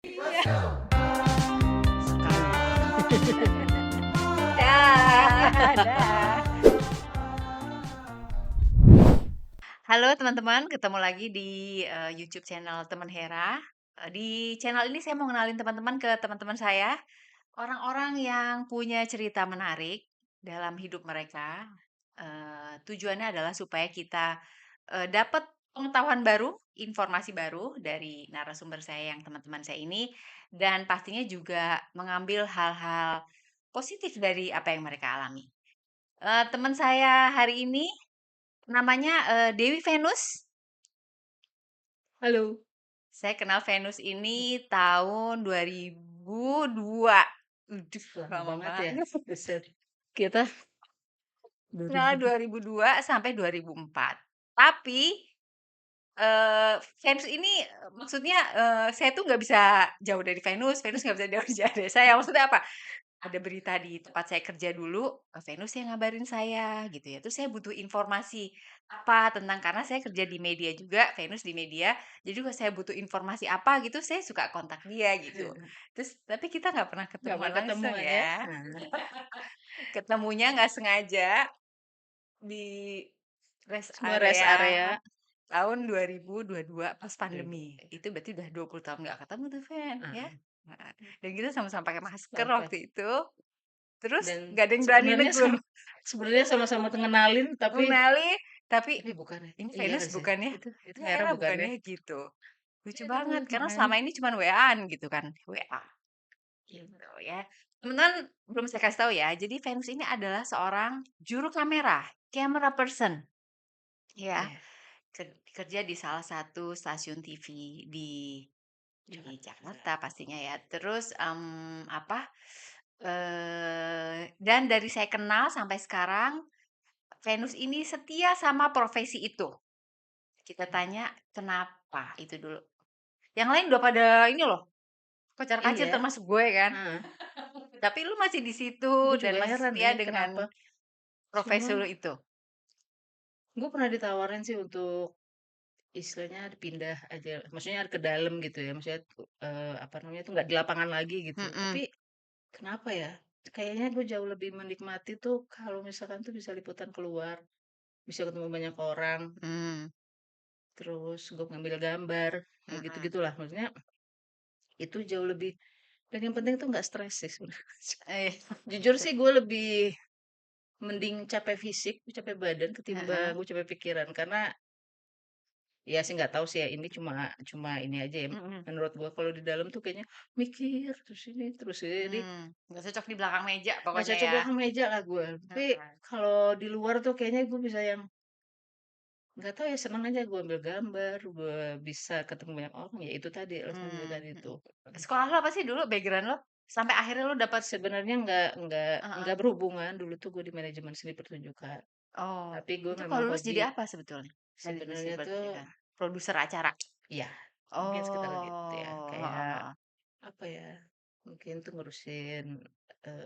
Iya. Sekali. Dah, dah. Halo teman-teman, ketemu lagi di YouTube channel Teman Hera. Di channel ini saya mau kenalin teman-teman ke teman-teman saya, orang-orang yang punya cerita menarik dalam hidup mereka. Tujuannya adalah supaya kita dapat pengetahuan baru, informasi baru dari narasumber saya yang teman-teman saya ini, dan pastinya juga mengambil hal-hal positif dari apa yang mereka alami. Teman saya hari ini namanya Dewi Venus. Halo. Saya kenal Venus ini tahun 2002. Lama Lama banget ya. banget. Buset. Kita Kenal 2000. 2002 sampai 2004. Tapi Venus ini maksudnya saya tuh nggak bisa jauh dari Venus, Venus nggak bisa jauh dari saya. Maksudnya apa? Ada berita di tempat saya kerja dulu, Venus yang ngabarin saya gitu ya. Terus saya butuh informasi apa tentang karena saya kerja di media juga, Venus di media. Jadi kalau saya butuh informasi apa gitu, saya suka kontak dia gitu. Terus tapi kita nggak pernah Nggak ketemuan pernah langsung ketemuan ya. ya. Nah, Ketemunya nggak sengaja di rest semua rest area area. tahun 2022 pas pandemi. 2000. Itu berarti udah 20 tahun nggak ketemu tuh, Ven, ya. Heeh. Heeh. Dan kita sama-sama pakai masker Sampai. waktu itu. Terus Dan nggak ada yang berani sebenarnya negur. sebenarnya sama-sama ngenalin Mengenali, tapi tapi bukan ya. ini Iya Venus kan sih. bukan ya? Itu Ini Hera Hera bukan bukan ya. ya? Gitu. Lucu Ya banget, aduh, karena makanya. selama ini cuma WA-an gitu kan. WA. Gitu ya. Teman-teman, belum saya kasih tahu ya. Jadi Venus ini adalah seorang juru kamera, camera person. Ya, Iya, kerja di salah satu stasiun TV di Jakarta. Jakarta pastinya ya. Terus apa? Dan dari saya kenal sampai sekarang, Venus ini setia sama profesi itu. Kita tanya kenapa itu dulu. Yang lain udah pada ini loh, kocar-kacir Iya. termasuk gue kan. Heeh. Tapi lu masih di situ Gue dan juga masih heran setia ini dengan kenapa. profesi Cuman lu itu. gue pernah ditawarin sih untuk istilahnya pindah aja, maksudnya ke dalam gitu ya, maksudnya apa namanya tuh nggak di lapangan lagi gitu. Mm-mm. Tapi kenapa ya? Kayaknya gue jauh lebih menikmati tuh kalau misalkan tuh bisa liputan keluar, bisa ketemu banyak orang, Mm. terus gue ngambil gambar, kayak Mm-mm. gitu-gitulah. Maksudnya itu jauh lebih dan yang penting tuh nggak stres sih sebenarnya. Eh, Jujur sih gue lebih mending capek fisik, capek badan ketimbang heeh. gue capek pikiran karena iya sih nggak tahu sih ya, ini cuma cuma ini aja ya, Mm-mm. menurut gua kalau di dalam tuh kayaknya mikir terus ini, jadi Nggak cocok di belakang meja nggak pokoknya cocok ya. belakang meja lah gua. Tapi Heeh. kalau di luar tuh kayaknya gue bisa yang nggak tahu ya seneng aja gue ambil gambar, gue bisa ketemu banyak orang ya itu tadi alasan gue tadi Mhm. tuh. Sekolah lo apa sih dulu background lo? Sampai akhirnya lo dapat Sebenarnya nggak heeh. berhubungan, dulu tuh gue di manajemen seni pertunjukan. Oh, Tapi gue itu memang kalau lulus hobi jadi apa sebetulnya? Manajemen sebenarnya seni tuh pertunjukan? Produser acara? ya mungkin sekitar gitu ya. Oh, heeh, Kayak heeh. apa ya, mungkin tuh ngurusin,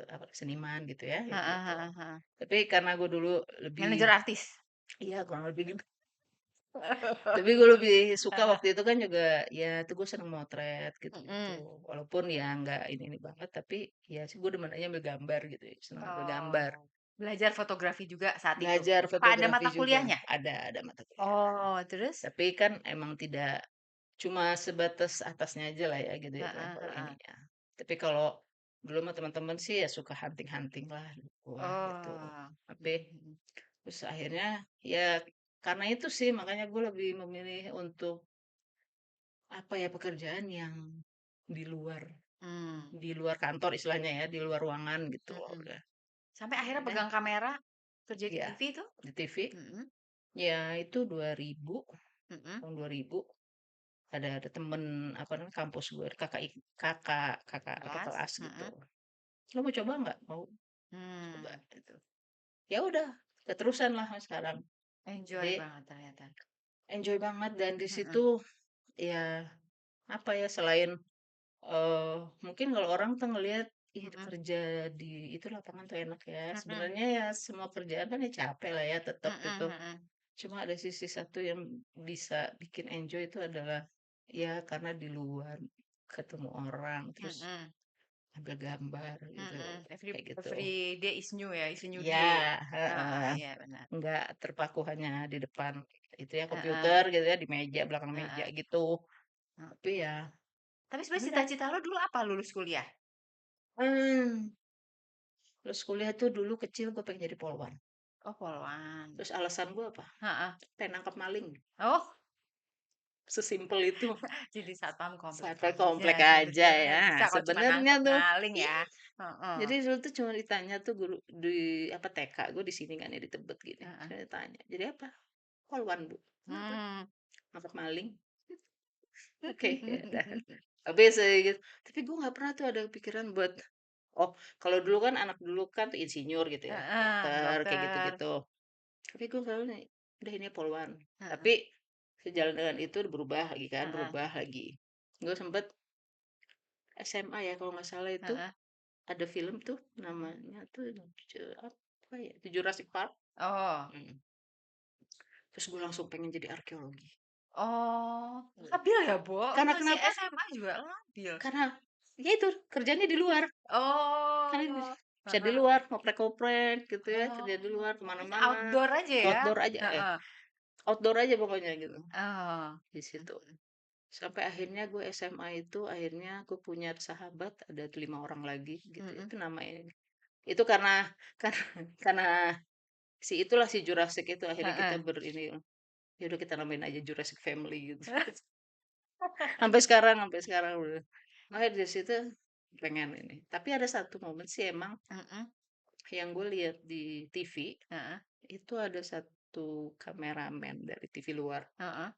apa, seniman gitu ya, kayak Heeh, gitu. heeh, heeh. Tapi karena gue dulu lebih Manajer artis? iya kurang lebih gitu. Tapi gue lebih suka waktu itu kan juga, ya tuh gue seneng motret gitu-gitu. Mhm. Walaupun ya nggak ini banget, tapi ya sih gue demen aja ambil gambar gitu ya, seneng ambil gambar. Oh, belajar fotografi juga saat itu? Belajar Apa ada fotografi mata juga, kuliahnya? ada mata kuliah. Oh, terus? Tapi kan emang tidak cuma sebatas atasnya aja lah ya gitu ya Heeh, level heeh. ininya. Tapi kalau dulu mah teman-teman sih ya suka hunting-hunting lah gua gitu. Oh. Tapi Mhm, mhm. terus akhirnya ya karena itu sih makanya gue lebih memilih untuk apa ya pekerjaan yang di luar Mmm, di luar kantor istilahnya ya, di luar ruangan gitu. mhm. Udah. Sampai akhirnya Akhirnya pegang kamera, kerja di ya TV itu? di TV Mhm, ya itu 2000 mhm. tahun 2000 ada temen apa namanya kampus gue kakak kakak apa Kelas? kelas gitu. Mhm. Lo mau coba nggak? Mau coba Mmm. gitu. Ya udah, keterusan lah sekarang. Enjoy Jadi banget ternyata. enjoy banget dan di Mhm, situ ya apa ya selain mungkin kalau orang tuh ngelihat ih mhm, kerja di itu lapangan tuh enak ya. mhm, Sebenarnya ya semua kerjaan kan ya capek lah ya tetap mhm, gitu. mhm. Cuma ada sisi satu yang bisa bikin enjoy itu adalah ya karena di luar. ketemu orang, terus mhm, ambil gambar gitu, mhm. kayak gitu. Every day is new ya, is a new Iya, day. Heeh, heeh, iya benar. nggak terpaku hanya di depan itu ya Heeh, komputer gitu ya, di meja, belakang meja heeh, gitu. heeh. Tapi ya Tapi sebenarnya udah, cita-cita lo dulu apa lulus kuliah? mmm, terus kuliah tuh dulu kecil gue pengen jadi polwan. Oh, poluan. Terus alasan gue apa? Heeh. Pengen nangkep maling, Oh, sesimpel itu. jadi satpam komplek Sampai aja, komplek aja sebetulnya ya. bisa kalau cuma Sebenarnya nangkep tuh maling iya, ya. Heeh, jadi dulu tuh cuma ditanya tuh guru di apa TK gue di sini kan ya di Tebet gini. heeh. Saya tanya, "Jadi apa?" "Polwan, Bu." "Kenapa?" Mmm. "Nangkep maling." Oke, ya udah. Habis gitu. Tapi gue nggak pernah tuh ada pikiran buat oh, kalau dulu kan anak dulu kan tuh insinyur gitu ya, Heeh, dokter kayak dokter. gitu-gitu. Tapi gue selalu nih, udah ini polwan. Heeh, Tapi sejalan dengan itu berubah lagi kan, heeh, berubah lagi. Gue sempet SMA ya kalau nggak salah itu heeh. ada film tuh Mhm. namanya tuh apa ya, The Jurassic Park. Oh. Mhm. Terus gue langsung pengen jadi arkeologi. Oh, Mhm. labil ya, Bo? Lu Karena masih kenapa? SMA juga labil? Karena ya itu kerjanya di luar. Karena Oh, bisa di heeh. luar ngoprek-ngoprek gitu ya, kerja di Oh, luar pokoknya kemana-mana, outdoor aja ya? outdoor aja, Heeh. outdoor aja pokoknya gitu Oh. di Mhm situ. mhm. Sampai akhirnya gue SMA itu akhirnya gue punya sahabat ada 5 orang lagi gitu ya, Mhm. itu namanya itu karena karena karena si itulah si Jurassic itu akhirnya kita Heeh. ini, ya udah kita namain aja Jurassic Family gitu. Sampai sekarang udah. Makanya dari situ pengen ini. Tapi ada satu momen sih emang Mhm. yang gue lihat di TV, Heeh. itu ada satu kameramen dari TV luar. Heeh.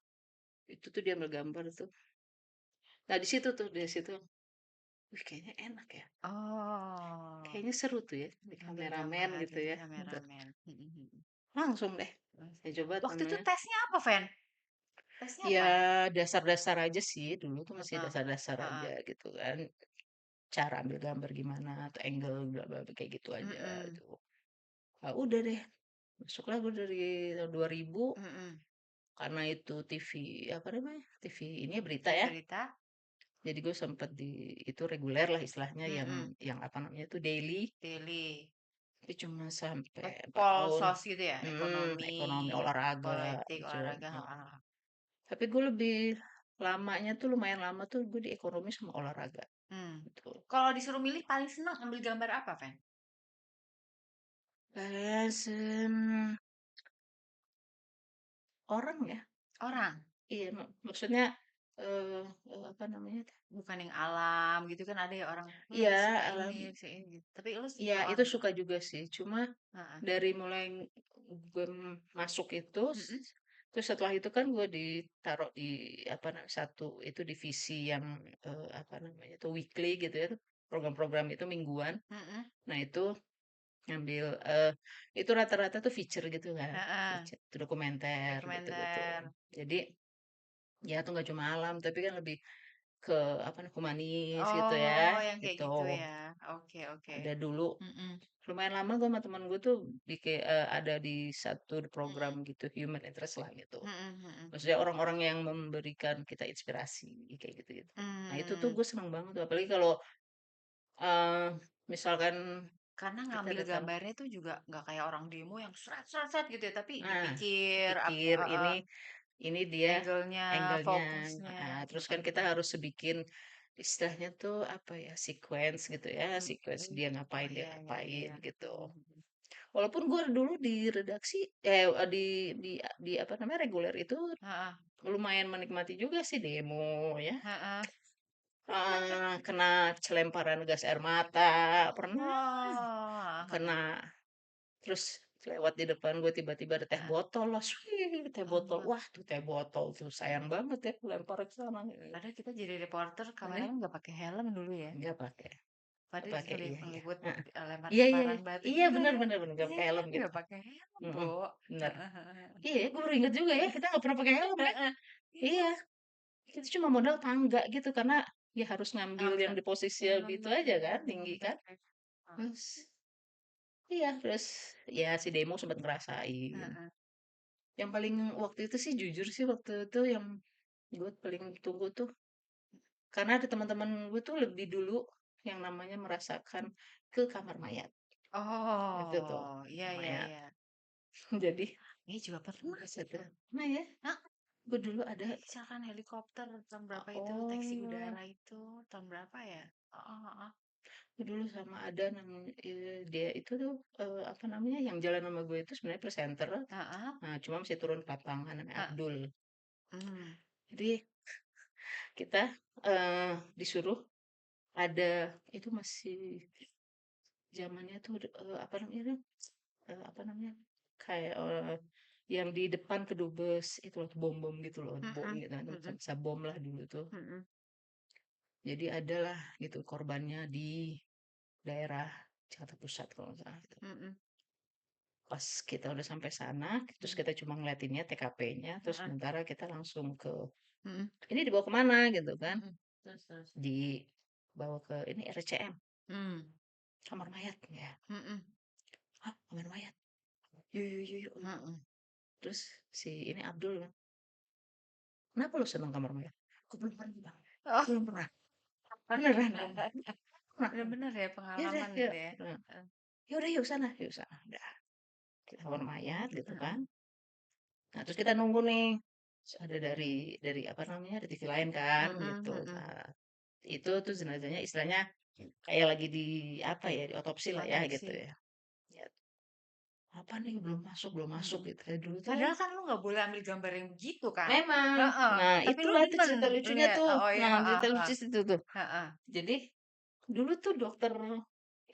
Itu tuh dia ambil gambar tuh. Nah di situ tuh, di situ, wih kayaknya enak ya. Oh, Kayaknya seru tuh ya, di ngambil gambar kameramen gitu jadi ya. Gitu. kameramen. Mhm mhm. Langsung deh, Terus saya coba waktu itu namanya. tesnya apa, Fen? Tesnya Ya apa? dasar-dasar aja sih, dulu tuh masih Heeh. dasar-dasar aja Heeh. gitu kan. Cara ambil gambar gimana, atau angle, bla bla bla, kayak gitu aja Mhm. gitu. Ah, udah deh, masuklah gue dari tahun 2000, Mhm. karena itu TV, apa namanya, TV ini ya berita TV ya. berita? Jadi gue sempet di itu reguler lah istilahnya Mhm. yang apa namanya itu daily, Daily. tapi cuma sampai 4 tahun. Polsos gitu ya? Ekonomi, Ekonomi olahraga politik, gitu ya. olahraga, Heeh. heeh. Tapi gue lebih lamanya tuh lumayan lama tuh gue di ekonomi sama olahraga Mmm. gitu. Kalau disuruh milih paling seneng ambil gambar apa, Fen? Orang ya. Orang? Iya, maksudnya apa namanya? Bukan yang alam gitu kan ada ya orang, Iya, bisa ini gitu. Tapi lu iya suka itu orang? suka juga sih. Cuma Heeh. dari mulai gue masuk itu, Mhm. terus setelah itu kan gue ditaruh di apa namanya satu itu divisi yang apa namanya itu weekly gitu ya, program-program itu mingguan. Mhm. Nah itu ngambil itu rata-rata tuh feature gitu kan, Heeh. feature, itu dokumenter gitu-gitu. Dokumenter. Jadi ya itu nggak cuma alam, tapi kan lebih ke apa namanya humanis gitu ya, Oh, yang kayak gitu. gitu ya. Oke oke. Ada dulu Mhm. lumayan lama gue sama temen gue tuh ada di satu program Mhm. gitu, human interest lah gitu. Mhm mhm. Maksudnya orang-orang yang memberikan kita inspirasi, kayak gitu-gitu. Nah itu tuh Mmm, gue seneng banget tuh, apalagi kalau eee, misalkan karena kita ngambil datang gambarnya tuh juga nggak kayak orang demo yang gitu ya, tapi nah, dipikir pikir heeh, ini dia angle-nya, angle-nya, fokusnya, terus kan kita mhm. harus bikin istilahnya tuh apa ya, sequence gitu ya, sequence Mhm. Oh, dia iya iya ngapain iya. gitu. Mhm mhm. Walaupun gue dulu di redaksi di apa namanya, reguler itu Heeh lumayan menikmati juga sih demo ya, heeh. kena celemparan gas air mata, pernah Oh, heeh heeh. kena terus lewat di depan gue tiba-tiba ada teh Heeh. botol los, wih teh botol, Oh, wah tuh teh botol tuh sayang banget ya lempar ke sana, padahal kita jadi reporter ini kameramen nggak pakai helm dulu ya. nggak pakai nggak Padahal pakai, iya iya, ngeliput, heeh, iya iya lempar-lemparan batu iya, gila bener ya. bener bener, nggak Iya pakai helm kan gitu, nggak pakai helm, mhm, Bro. bener. Heeh heeh. Iya ya, gue baru inget juga ya, kita nggak pernah pakai helm kan? Heeh. Iya, Iya, kita cuma modal tangga gitu, karena ya harus ngambil yang ngambil di posisi yang lebih itu aja kan, tinggi kan. heeh. Terus iya, terus ya si demo sempet ngerasain. Heeh. Yang paling waktu itu sih jujur sih waktu itu yang gue paling tunggu tuh karena ada teman-teman gue tuh lebih dulu yang namanya merasakan ke kamar mayat, itu tuh, Oh, iya kamar iya mayat. iya. Jadi Ini juga pernah. setelah nah ya, Hah? gue dulu ada Kecelakaan helikopter tahun berapa itu? Taksi oh, udara itu tahun berapa ya? Heeh heeh. gue dulu sama ada namanya dia itu tuh, apa namanya, yang jalan sama gue itu sebenarnya presenter, Heeh, nah cuma mesti turun ke lapangan, namanya heeh. Abdul. Mmm, Jadi kita, disuruh ada itu masih zamannya tuh, apa namanya tuh, apa namanya, kayak, yang di depan kedubes itu loh, bom-bom gitu loh, bom mhm, gitu kan, mhm, masa bom lah dulu tuh. mhm, Jadi adalah gitu korbannya di daerah Jakarta Pusat kalau nggak salah gitu. mhm, Pas kita udah sampai sana, terus mhm, kita cuma ngeliatinnya TKP-nya, terus heeh, sementara kita langsung ke, mhm, "Ini dibawa kemana?" gitu kan. mhm. Terus terus? Dibawa ke ini RCM, Mmm, kamar mayat, ya. mhm, "Hah, kamar mayat? Yuk yuk yuk yuk." mhm. Terus si ini Abdul, "Kenapa lu seneng kamar mayat?" "Aku belum pernah, Bang, Oh, belum pernah." Beneran, pernah. bener-bener ya "Ya udah, pengalaman yuk." itu ya? Heeh. Heeh, "Ya udah yuk sana." Udah, kita kamar mayat gitu heeh, kan. Nah, terus kita nunggu nih, terus ada dari apa namanya, dari TV lain kan mhm, gitu. mhm. Nah, itu tuh jenazahnya istilahnya kayak lagi di apa ya, diotopsi lah ya gitu Otopsi, ya. Ya, "Apa nih belum masuk," mhm. gitu ya. Dulu tuh kan Padahal kan lu nggak boleh ambil gambar yang begitu kan? memang. Heeh, Nah, tapi lu itulah tuh demen cerita lucunya lihat? tuh. Oh ya, Nah, heeh cerita heeh, lucu situ tuh. heeh. Jadi, dulu tuh dokter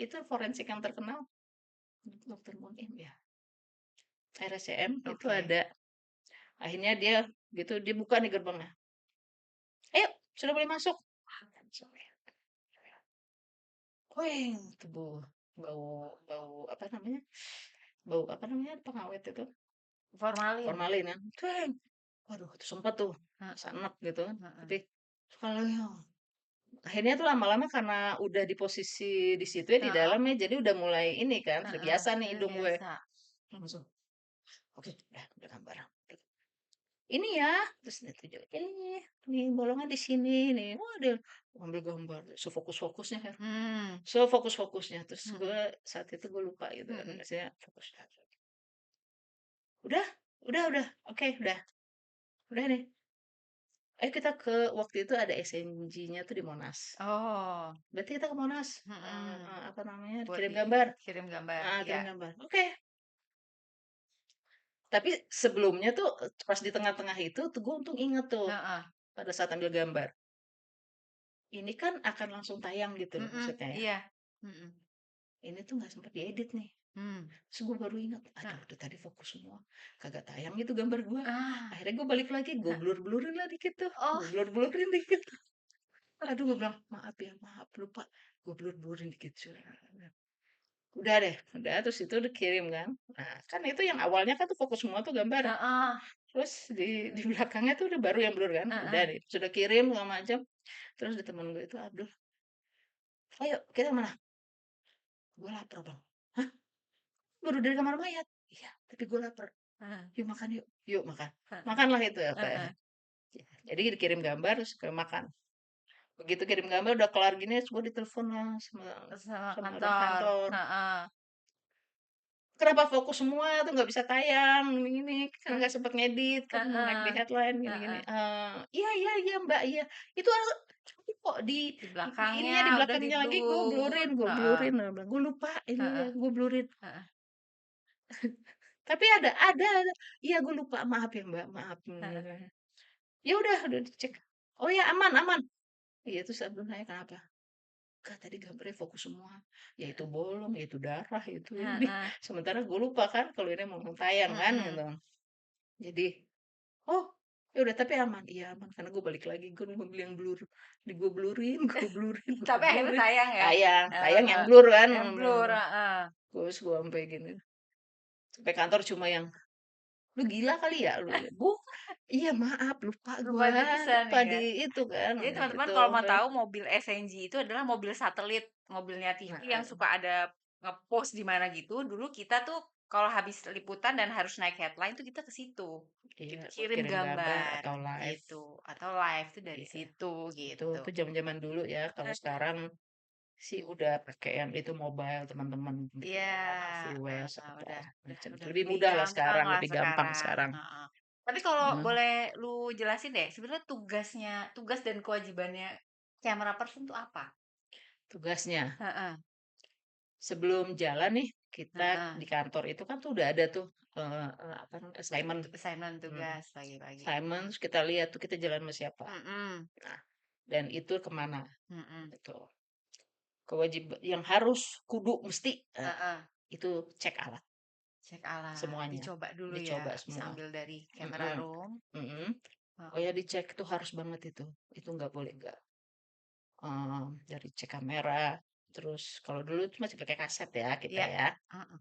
itu forensik yang terkenal, Dokter Munim ya, RSCM itu Oke. ada. Akhirnya dia gitu, dia buka nih gerbangnya. "Ayo, sudah boleh masuk." Weng, tuh bau bau apa namanya, pengawet itu, Formalin? formalin kan, ceng. Waduh, itu sempet tuh, rasa Heeh, enek gitu kan, heeh, tapi kalau yang akhirnya tuh lama-lama karena udah di posisi di situ ya, di heeh, dalam ya, jadi udah mulai ini kan, heeh, terbiasa nih udah hidung gue. biasa. Langsung, "Oke, udah gambar. Ini ya," terus dia tunjuk, "Ini bolongnya di sini nih." Wah, dia ngambil gambar, sefokus-fokusnya kan, Mmm, sefokus-fokusnya. Terus gue mhm, saat itu gue lupa gitu kan, mhm. maksudnya fokus. Udah udah, oke, udah nih. Ayo kita ke waktu itu ada SNG-nya tuh di Monas. Oh, Berarti kita ke Monas, mhm, apa namanya, buat kirim gambar. dikirim gambar, Kirim iya, gambar. Oke. Tapi sebelumnya tuh, pas di tengah-tengah itu tuh gue untung inget tuh, heeh, pada saat ambil gambar. Ini kan akan langsung tayang gitu loh mhm, maksudnya ya. iya, mhm, Ini tuh nggak sempet diedit nih. mmm, Terus gue baru ingat, aduh heeh, udah tadi fokus semua, kagak tayang gitu gambar gue. ah, Akhirnya gue balik lagi, gue he blur-blurin lah dikit tuh, oh, gue blur-blurin dikit. Aduh, gue bilang, "Maaf ya, maaf, lupa." Gue blur-blurin dikit. Udah deh, udah terus itu dikirim kan. Nah, kan itu yang awalnya kan tuh fokus semua tuh gambar. heeh, Terus di belakangnya tuh udah baru yang blur kan. Udah heeh, deh, sudah kirim segala macam. Terus di teman gue itu, Abdul, "Ayo, kita mana?" "Gue lapar, Bang." "Hah? Baru dari kamar mayat?" "Iya, tapi gue lapar." heeh, "Yuk makan yuk." "Yuk makan." heeh, Makanlah itu apa ya. heeh, Jadi dikirim gambar terus ke makan. Begitu kirim gambar udah kelar gini, terus gue ditelepon lah sama sama sama orang kantor, kantor. heeh, Kenapa fokus semua tuh nggak bisa tayang gini-gini, kan heeh, nggak sempet ngedit, kan mau naik di heeh, headline gini-gini, heeh, "Iya iya iya, Mbak, iya." Itu tapi kok di di ininya, di belakangnya udah belakangnya lagi di-blur, gue heeh, blurin, dia bilang, "Gue lupa ini ya, heeh, gue blurin." heeh, Tapi ada, "Iya gue lupa, maaf ya, Mbak, maaf." heeh, Ya udah dicek, "Oh ya, aman aman." Iya, terus aku nanya, "Kenapa?" "Enggak, tadi gambarnya fokus semua, ya itu bolong, ya itu darah, ya itu ini." heeh, Sementara gue lupa kan kalau ini mau tayang kan mhm. gitu. Jadi, "Oh, ya udah tapi aman?" "Iya aman, karena gue balik lagi, gue mobil yang blur, gue blurin gue Tapi akhirnya blurin." tayang ya? Tayang tayang yang Heeh, blur kan, yang blur, heeh. terus gue sampai gini, sampai kantor cuma yang, "Lu gila kali ya lu ya?" Iya maaf, lupa Lupa gua, dipesan lupa di ya? itu kan, Jadi teman-teman gitu. kalau mau tahu mobil SNG itu adalah mobil satelit, mobilnya TV yang Heeh. suka ada nge-post di mana gitu, dulu kita tuh kalau habis liputan dan harus naik headline tuh kita ke situ, Iya, buat kirim kirim gambar gambar atau live. gitu, atau live tuh dari Iya, situ itu gitu. tuh zaman-zaman dulu ya. Kalau sekarang sih udah pakai yang itu mobile teman-teman Iya, bikin VWS apa udah macam. udah Lebih lebih mudah lah gampang sekarang, lah lebih gampang sekarang, sekarang. heeh. Tapi kalau Heeh. boleh lu jelasin deh, sebenarnya tugas dan kewajibannya camera person tuh apa? Tugasnya Heeh, sebelum jalan nih kita heeh. di kantor itu kan tuh udah ada tuh apa namanya assignment. Assignment Hmm. tugas pagi-pagi. Assignment terus kita lihat tuh kita jalan sama siapa. Mhm, Nah, dan itu kemana mhm, gitu. Kewajiban yang harus kudu mesti heeh. itu cek alat Cek alat, semuanya. dicoba dulu ya, Dicoba bisa semua. ambil dari camera Mhm, room, mhm. Oh heeh, ya dicek tuh harus banget itu. Itu nggak boleh nggak. Dari cek kamera, terus kalau dulu itu masih pakai kaset ya kita iya, ya. heeh,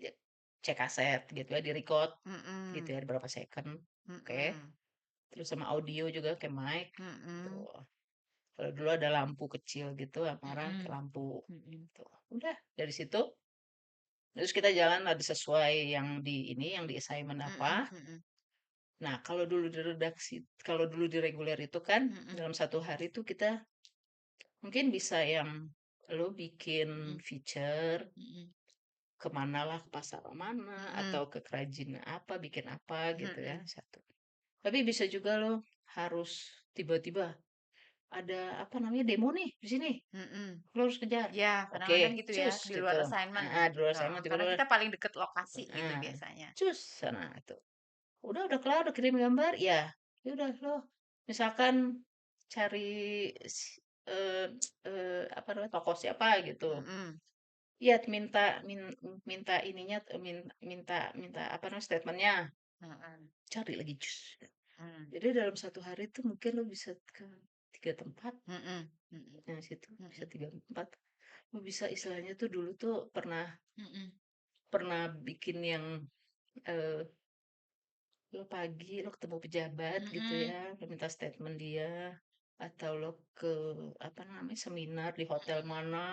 Dia cek kaset gitu ya, di-record gitu mhm, ya berapa second. Oke. mhm, Terus sama audio juga kayak mic gitu. mhm, Kalau dulu ada lampu kecil gitu, kamera kayak mhm, lampu mhm, gitu. Udah dari situ terus kita jalan ada sesuai yang di ini, yang di assignment apa. mhm, mhm, Nah, kalau dulu di reguler itu kan mhm, dalam satu hari itu kita mungkin bisa yang lo bikin mhm, feature mhm, kemana lah ke pasar mana mhm, atau ke kerajinan apa bikin apa gitu ya mhm, satu. Tapi bisa juga lo harus tiba-tiba ada apa namanya demo nih di sini mhm. lo harus kejar. Iya, kadang-kadang Oke, gitu ya, cus di luar gitu. assignment, Ah, di luar heeh, sana karena tiba-tiba kita paling deket lokasi gitu ah, biasanya. cus sana itu. Udah kelar, udah kirim gambar, ya. Ya udah lo misalkan cari si- eh apa namanya toko siapa gitu. Mhm, Iya, minta ininya minta minta apa namanya statementnya. mhm, Cari lagi cus. mmm, Jadi dalam satu hari itu mungkin lo bisa ke 3 tempat. mhm, mhm, Nah, situ bisa mhm, 3 tempat. Lo bisa istilahnya tuh dulu tuh pernah mhm, pernah bikin yang eh, lo pagi lo ketemu pejabat gitu mhm, ya, lo minta statement dia, atau lo ke apa namanya seminar di hotel mana,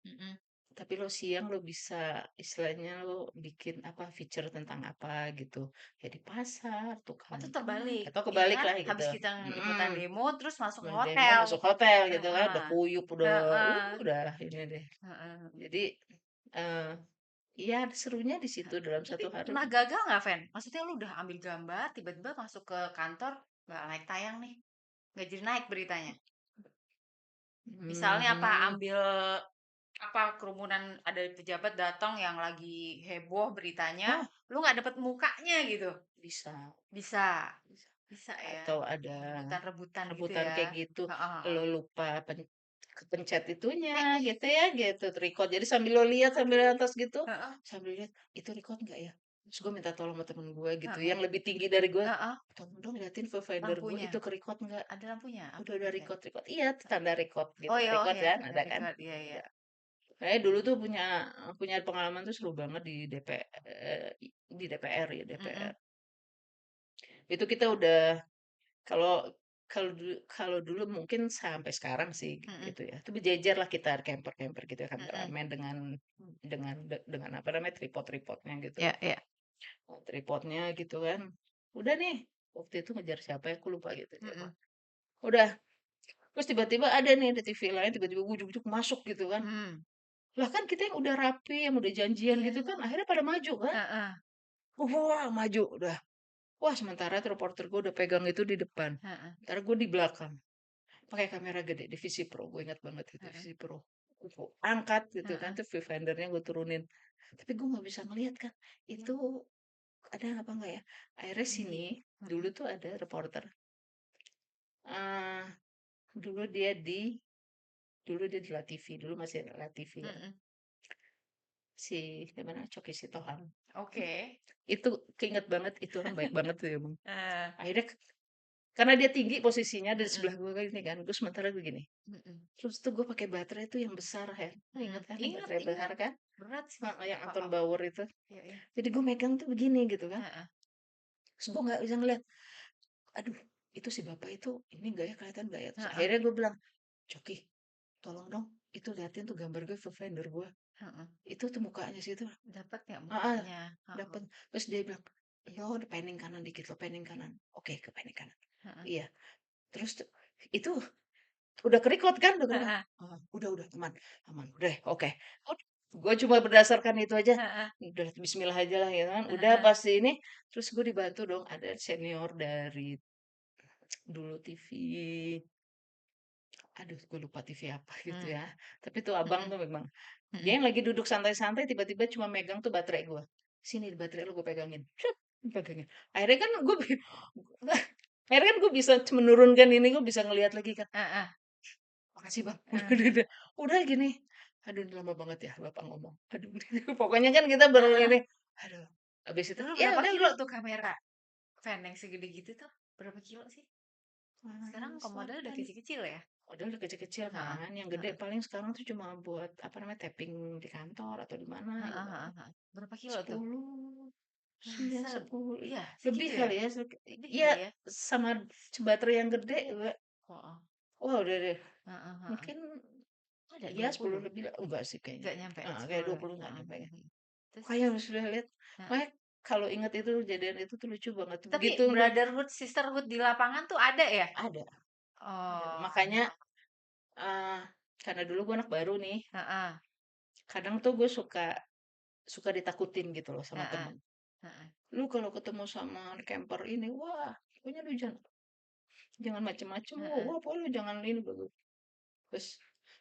mhm. tapi lo siang lo bisa istilahnya lo bikin apa feature tentang apa gitu, ya di pasar, Oh, tukang tuh apa, terbalik, atau ya kebalik kan? lah gitu. Habis kita liputan Mm-mm. demo, terus masuk ke Demo hotel. masuk hotel gitu kan, Heeh, udah kuyup, heeh, udah ini deh. heeh. Jadi eh iya serunya di situ dalam Tapi satu hari. pernah gagal nggak, Ven? Maksudnya lu udah ambil gambar, tiba-tiba masuk ke kantor, nggak naik tayang nih, nggak jadi naik beritanya. Misalnya apa, Mhm. ambil apa, kerumunan ada pejabat datang yang lagi heboh beritanya, Oh, lu nggak dapet mukanya gitu. bisa. Bisa, Bisa. bisa ya. Atau ada Rebutan-rebutan gitu rebutan ya. kayak gitu, Heeh, heeh. lo lupa kepencet itunya Eh, gitu ya gitu, record. Jadi sambil lo lihat sambil atas gitu, heeh, sambil lihat itu record nggak ya? Terus gue minta tolong sama temen gue gitu heeh, yang lebih tinggi dari gue, heeh, tolong dong liatin viewfinder gue lampunya. itu ke record nggak? Ada lampunya? Apa Udah berarti? record record. Iya, tanda record gitu. Oh ya, oh Record ya, kan tanda ada kan? record. Iya, iya. Ada. Saya dulu tuh punya punya pengalaman tuh seru banget di di DPR ya DPR. Mhm, Itu kita udah kalau kalau dulu mungkin sampai sekarang sih mhm, gitu ya. Itu berjejer lah kita camper-camper gitu ya, mhm. kameramen dengan apa namanya tripod-tripodnya gitu. Iya, iya. Nah, tripodnya gitu kan. Udah nih, waktu itu ngejar siapa ya, aku lupa gitu siapa. Mhm, Udah, terus tiba-tiba ada nih di TV lain tiba-tiba ujuk-ujuk masuk gitu kan. mhm. Lah kan kita yang udah rapi, yang udah janjian Iya, gitu kan, akhirnya pada maju kan. heeh, Wah, maju udah. Wah, sementara tuh reporter gue udah pegang itu di depan. heeh, Ntar gue di belakang. Pakai kamera gede, Divisi Pro, gue ingat banget itu, heeh, Divisi Pro. Gue angkat gitu kan, heeh. tuh viewfindernya gue turunin. Tapi gue nggak bisa ngeliat kan, Iya, itu ada apa nggak ya? Akhirnya tinggi. sini, dulu Mhm, tuh ada reporter. eh dulu dia di, dulu dia di La TV, dulu masih ada La TV ya. mhm. Si, gimana, Coki Sitohang. Oke. Itu keinget banget, itu orang baik banget tuh emang. Heeh, Akhirnya, karena dia tinggi posisinya dari mhm, sebelah gue kayak gini kan, gue sementara begini. mhm, Terus tuh gue pakai baterai tuh yang besar kan, mhm. inget kan yang Ingat, baterai besar ingat. kan? Berat sih, Heeh, yang nggak Anton apa-apa. Bauer itu. Iya, iya. Jadi gue megang tuh begini gitu kan. Heeh, Terus gue nggak bisa ngeliat. Aduh, itu si bapak itu ini nggak ya kelihatan nggak ya? Terus heeh, akhirnya gue bilang, Coki, tolong dong. itu liatin tuh gambar gue ke vendor gue. Heeh. Itu tuh mukanya situ. Dapat nggak Heeh, mukanya? Heeh. dapet. Terus dia bilang, "Lo pending kanan dikit, lo pending kanan." Oke, ke pending kanan. Heeh. Iya. Terus tuh itu udah ke-record kan, udah ke-record. Heeh. Udah aman aman, udah deh, oke. Gue cuma berdasarkan itu aja, Heeh. udah bismillah aja lah ya kan. Udah Heeh. pas ini, terus gue dibantu dong, ada senior dari dulu TV, aduh gue lupa TV apa gitu Mmm. ya. Tapi tuh abang Mhm. tuh memang, dia Mhm. yang lagi duduk santai-santai tiba-tiba cuma megang tuh baterai gue. "Sini baterai lu gue pegangin." Set, pegangin. Akhirnya kan gue akhirnya kan gue bisa menurunkan ini, gue bisa ngelihat lagi kan. Heeh. "Makasih Bang." Heeh. Udah gini, aduh ini lama banget ya Bapak ngomong. Aduh pokoknya kan kita baru Heeh. ini, aduh, habis itu Dulu ya berapa udah kilo udah. tuh kamera? Fan yang segede gitu tuh, berapa kilo sih? Sekarang kok model udah Misalkan kecil-kecil ya? modal udah kecil-kecil Heeh. kan, yang gede Heeh. paling sekarang tuh cuma buat apa namanya, tapping di kantor atau di mana Heeh, gitu. heeh, heeh. Berapa kilo tuh? 10, 9, Masa? 10 Iya, lebih segitu ya? kali ya, Lebih iya kali ya? sama baterai yang gede juga. Heeh. Wah udah deh, Heeh, heeh. mungkin Ada iya 10 20? lebih lah, enggak sih kayaknya, Nggak nyampe kayak 10 ya? 20 enggak Heeh, nyampe ya. mhm. Terus Makanya terus? sudah lihat, Heeh. makanya kalau ingat itu kejadian itu tuh lucu banget. Tapi Begitu udah brotherhood, sisterhood di lapangan tuh ada ya? ada, ada. Oh, Makanya eee, karena dulu gue anak baru nih, heeh, kadang tuh gue suka suka ditakutin gitu loh sama heeh, temen. heeh, "Lu kalau ketemu sama camper ini, wah pokoknya lu jangan jangan macem-macem lu, heeh, wah pokoknya lu jangan ini dulu." Terus,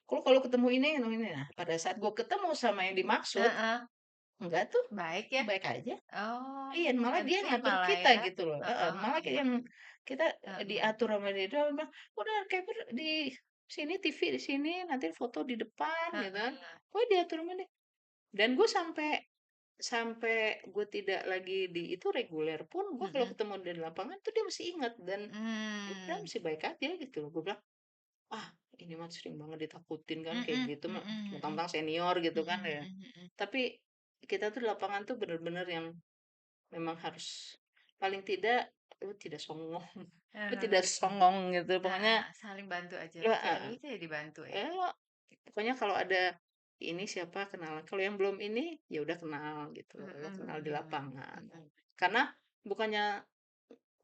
kalau kalau ketemu ini, nah pada saat gue ketemu sama yang dimaksud, heeh. enggak tuh, Baik ya? baik aja. Oh, Iya, malah dia enak ngatur malah kita ya? gitu loh, heeh, Heeh, malah kayak heeh, yang kita, heeh, diatur sama dia bilang, "Udah camper di sini, TV di sini, nanti foto di depan," gitu kan. heeh, Pokoknya diatur sama dia. Dan gue sampai sampai gue tidak lagi di itu reguler pun, gue kalau mhm, ketemu dia di lapangan tuh dia masih ingat dan ya udah mmm, masih baik aja gitu loh. Gue bilang, "Ah, ini mah sering banget ditakutin kan kayak mhm, gitu mah, mhm, mhm, mentang-mentang senior gitu kan mhm, ya." mhm, mhm. Tapi kita tuh di lapangan tuh bener-bener yang memang harus paling tidak lu tidak songong, lu Heeh, tidak songong gitu. Pokoknya heeh, saling bantu aja, lu kayak heeh, lu tuh ya dibantu ya? lu pokoknya kalau ada ini siapa kenalan, kalau yang belum ini, ya udah kenal gitu loh, lo Mhm, kenal di mhm, lapangan. mhm. Karena bukannya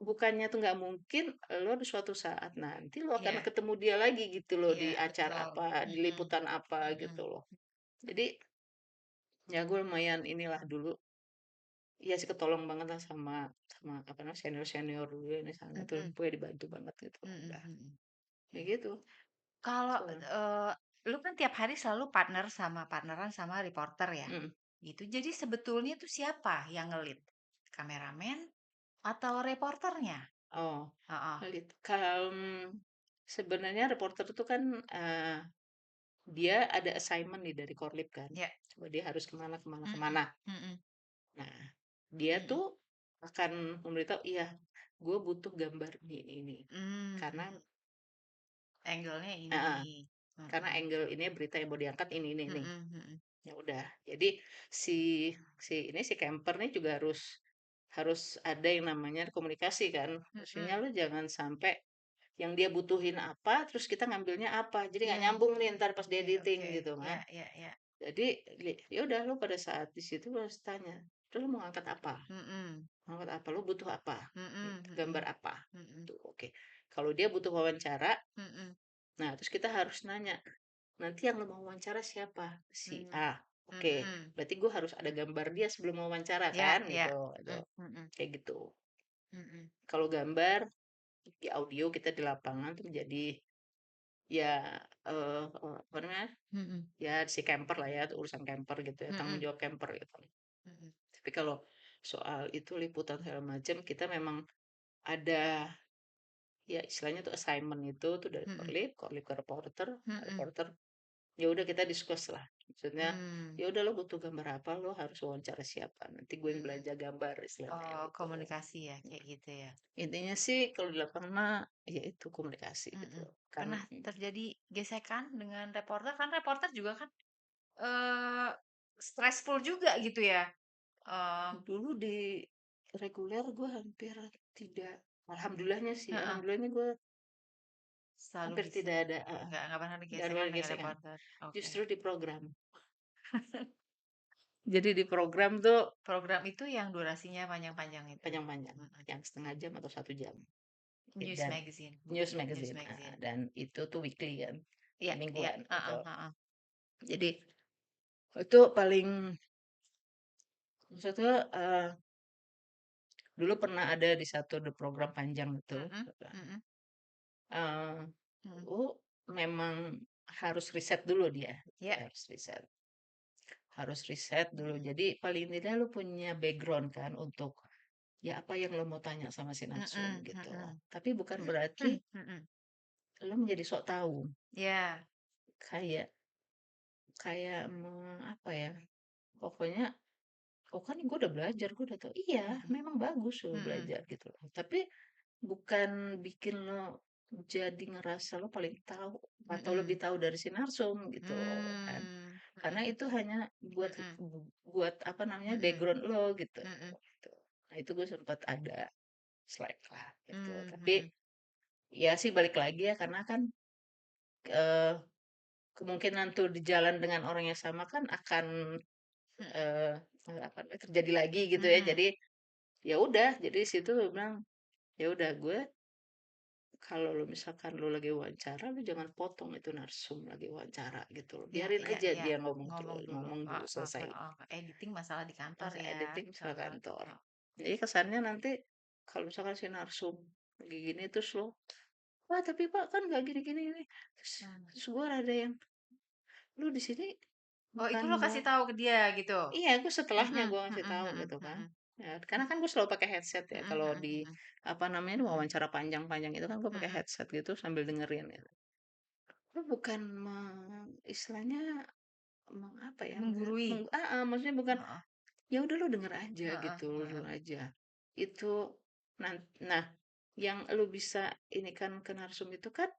bukannya tuh nggak mungkin lo di suatu saat nanti lo akan Iya, ketemu dia lagi gitu loh iya, di acara betul. apa, di Mhm, liputan apa mhm, gitu loh. Jadi ya gue lumayan inilah dulu, ya sih ketolong banget lah sama sama apa namanya senior-senior dulu ya di sana tuh, mhm, gue dibantu banget gitu loh, mhm, udah mhm. kayak gitu. Kalau, So, lu kan tiap hari selalu partneran sama reporter ya, mhm. gitu. Jadi sebetulnya tuh siapa yang nge-lead? Kameramen atau reporternya? Oh, Heeh, gitu. Sebenarnya reporter itu kan, dia ada assignment nih dari Korlip kan, ya, bahwa dia harus kemana kemana mhm, kemana. mhm, Nah, dia mhm, tuh akan memberitahu, "Iya, gue butuh gambar ini," mmm, karena mhm, angle-nya ini, heeh, karena mhm, angle ini berita yang mau diangkat ini. mhm, mhm, Ya udah, jadi si si camper nih juga harus harus ada yang namanya komunikasi kan. Maksudnya mhm, lu jangan sampai yang dia butuhin apa, terus kita ngambilnya apa. Jadi nggak iya, nyambung nih ntar pas di oke, editing oke, gitu iya, kan. iya, iya, Jadi ya udah lu pada saat di situ lu harus tanya, "Terus lu mau ngangkat apa? mhm, Mau ngangkat apa? Lu butuh apa? mhm, Gitu, gambar mhm, apa?" mhm, Tuh, oke. Kalau dia butuh wawancara, mhm, nah terus kita harus nanya, "Nanti yang lu mau wawancara siapa?" "Si mmm, A." "Oke, mhm, berarti gue harus ada gambar dia sebelum wawancara iya, kan?" iya, Gitu gitu, mhm, kayak gitu. mhm, Kalau gambar, di audio kita di lapangan tuh menjadi ya, apa namanya, mhm, ya si camper lah ya, urusan camper gitu ya, tanggung mhm, jawab camper gitu. mhm, Tapi kalau soal itu liputan segala macam, kita memang ada ya istilahnya tuh assignment itu tuh dari mhm, Korlip ke reporter, mhm, reporter ya udah kita discuss lah. Maksudnya, mmm, ya udah lo butuh gambar apa, lo harus wawancara siapa, nanti gue yang mhm. belanja gambar istilahnya Oh, gitu. komunikasi ya, kayak gitu ya? Intinya sih kalau di lapangan mah ya itu komunikasi gitu. Mhm. Kan Pernah terjadi gesekan dengan reporter? Kan reporter juga kan, eee, stressful juga gitu ya? dulu di reguler gue hampir tidak, alhamdulillahnya sih, Heeh, alhamdulillahnya gue Selalu hampir bisa. tidak ada, heeh, Nggak pernah ada nggak ada gesekan, nggak ada gesekan, partner. Oke. justru di program. Jadi di program tuh Program itu yang durasinya panjang-panjang itu? panjang-panjang, Mhm. yang setengah jam atau 1 jam, News dan magazine, news news magazine, heeh, magazine. dan itu tuh weekly kan, Iya iya, mingguan gitu. heeh heeh. Jadi itu paling maksudnya, dulu pernah ada di satu program panjang itu, Mhm mhm eee, mhm. memang harus riset dulu dia, Iya. harus riset dulu. Mhm. Jadi paling tidak lu punya background kan untuk, ya apa yang lo mau tanya sama si narsum Mhm gitu. mhm. Tapi bukan berarti Mhm. lo menjadi sok tahu. Iya. Kayak kayak apa ya, pokoknya, "Oh kan gue udah belajar, gue udah tahu." Iya, Mhm memang bagus lo mhm. belajar gitu loh. Tapi bukan bikin lo jadi ngerasa lo paling tahu atau lebih Mhm. tahu dari si narsum gitu kan. Mmm. Karena Mhm itu hanya buat mhm buat apa namanya, mhm background lo gitu, mhm. gitu. Nah itu gue sempet ada Slack lah gitu. Mmm, Tapi mhm ya sih balik lagi ya karena kan, eee, kemungkinan tuh di jalan dengan orang yang sama kan akan, mhm eee apa namanya, terjadi lagi gitu ya. mhm. Jadi, ya udah, jadi di situ gue bilang, "Ya udah gue kalau lo misalkan lo lagi wawancara, lo jangan potong itu narsum lagi wawancara gitu loh. Iya Biarin iya aja iya. dia ngomong Ngomong terus, dulu. ngomong dulu Heeh selesai. heeh. Editing masalah di kantor Langsung ya. editing ke Heeh kantor." heeh. Jadi kesannya nanti kalau misalkan si narsum lagi gini terus lo, "Wah tapi Pak kan nggak gini gini gini." Terus Mmm. terus gue ada yang, "Lu di sini Oh itu bukan lo mau." kasih tahu ke dia gitu? Iya, gue setelahnya Mhm gue mhm ngasih tahu mhm gitu kan. mhm. Ya, karena kan gue selalu pakai headset ya Mhm kalau mhm di mhm apa namanya, mhm wawancara panjang-panjang itu kan gue pakai mhm. headset gitu sambil dengerin gitu. Lu bukan istilahnya apa ya, Menggurui? maksudnya bukan, Heeh ya udah lu denger aja heeh gitu, lu heeh. denger aja. Itu nah, yang lu bisa ini kan ke narsum itu kan,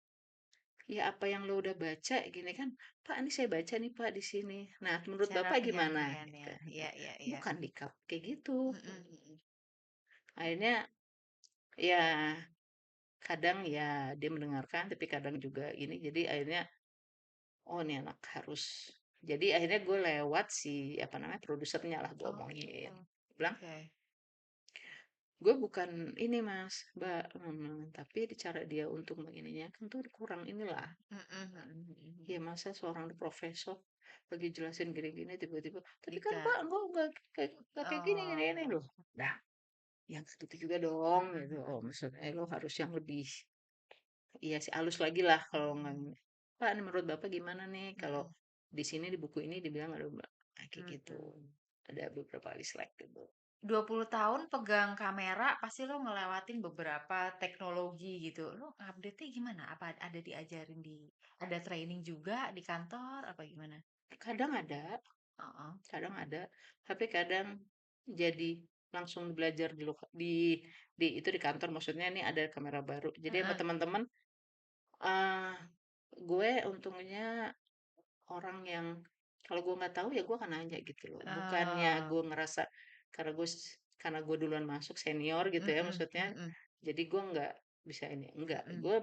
ya apa yang lu udah baca gini kan, "Pak, ini saya baca nih Pak di sini. Nah, menurut Cara Bapak gimana?" penyampaiannya. Gitu. Iya iya iya. Bukan kayak gitu. Mhm mhm. Akhirnya ya kadang ya dia mendengarkan, tapi kadang juga ini, jadi akhirnya, oh ini anak harus, jadi akhirnya gue lewat si, apa namanya, produsernya lah gue Oh, omongin. Bilang, oke. gue bukan ini mas, mbak, tapi cara dia untuk begininya kan tuh kurang inilah. Mhm mhm mhm Ya mhm. masa seorang profesor lagi jelasin gini-gini tiba-tiba, tapi kan Dikat. pak nggak kayak gini gini ini Oh. loh. Nah, yang gitu juga dong Mhm gitu. Oh, mhm. maksudnya lo harus yang lebih, iya sih, halus lagi lah kalau nggak Mhm ini. Pak, ini menurut Bapak gimana nih kalau mhm di sini di buku ini dibilang ada kayak gitu. mhm. Ada beberapa kali slide gitu. 20 tahun pegang kamera pasti lo ngelewatin beberapa teknologi gitu. Lo update-nya gimana? Apa ada diajarin ada training juga di kantor apa gimana? Kadang ada, Heeh. kadang ada, tapi kadang jadi langsung belajar di itu di kantor, maksudnya nih ada kamera baru. Jadi sama Heeh. teman-teman, eh gue untungnya orang yang kalau gue nggak tahu ya gue akan nanya gitu loh. Bukannya Oh. gue ngerasa karena gue duluan masuk senior gitu ya Mhm maksudnya. mhm Jadi gue nggak bisa ini. Enggak, mhm gue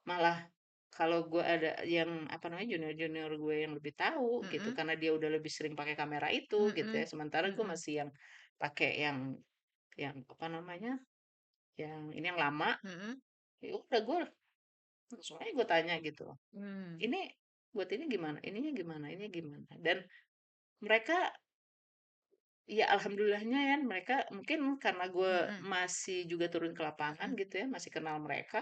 malah kalau gue ada yang apa namanya junior-junior gue yang lebih tahu gitu mhm karena dia udah lebih sering pakai kamera itu gitu ya. mhm Sementara gue mhm masih yang pakai yang apa namanya? Yang ini yang lama. mhm Ya udah gue langsung aja gue tanya gitu. mhm Ini buat ini gimana? Ininya gimana? Ini gimana? Dan mereka, ya alhamdulillahnya ya mereka mungkin karena gue mhm masih juga turun ke lapangan mhm gitu ya, masih kenal mereka.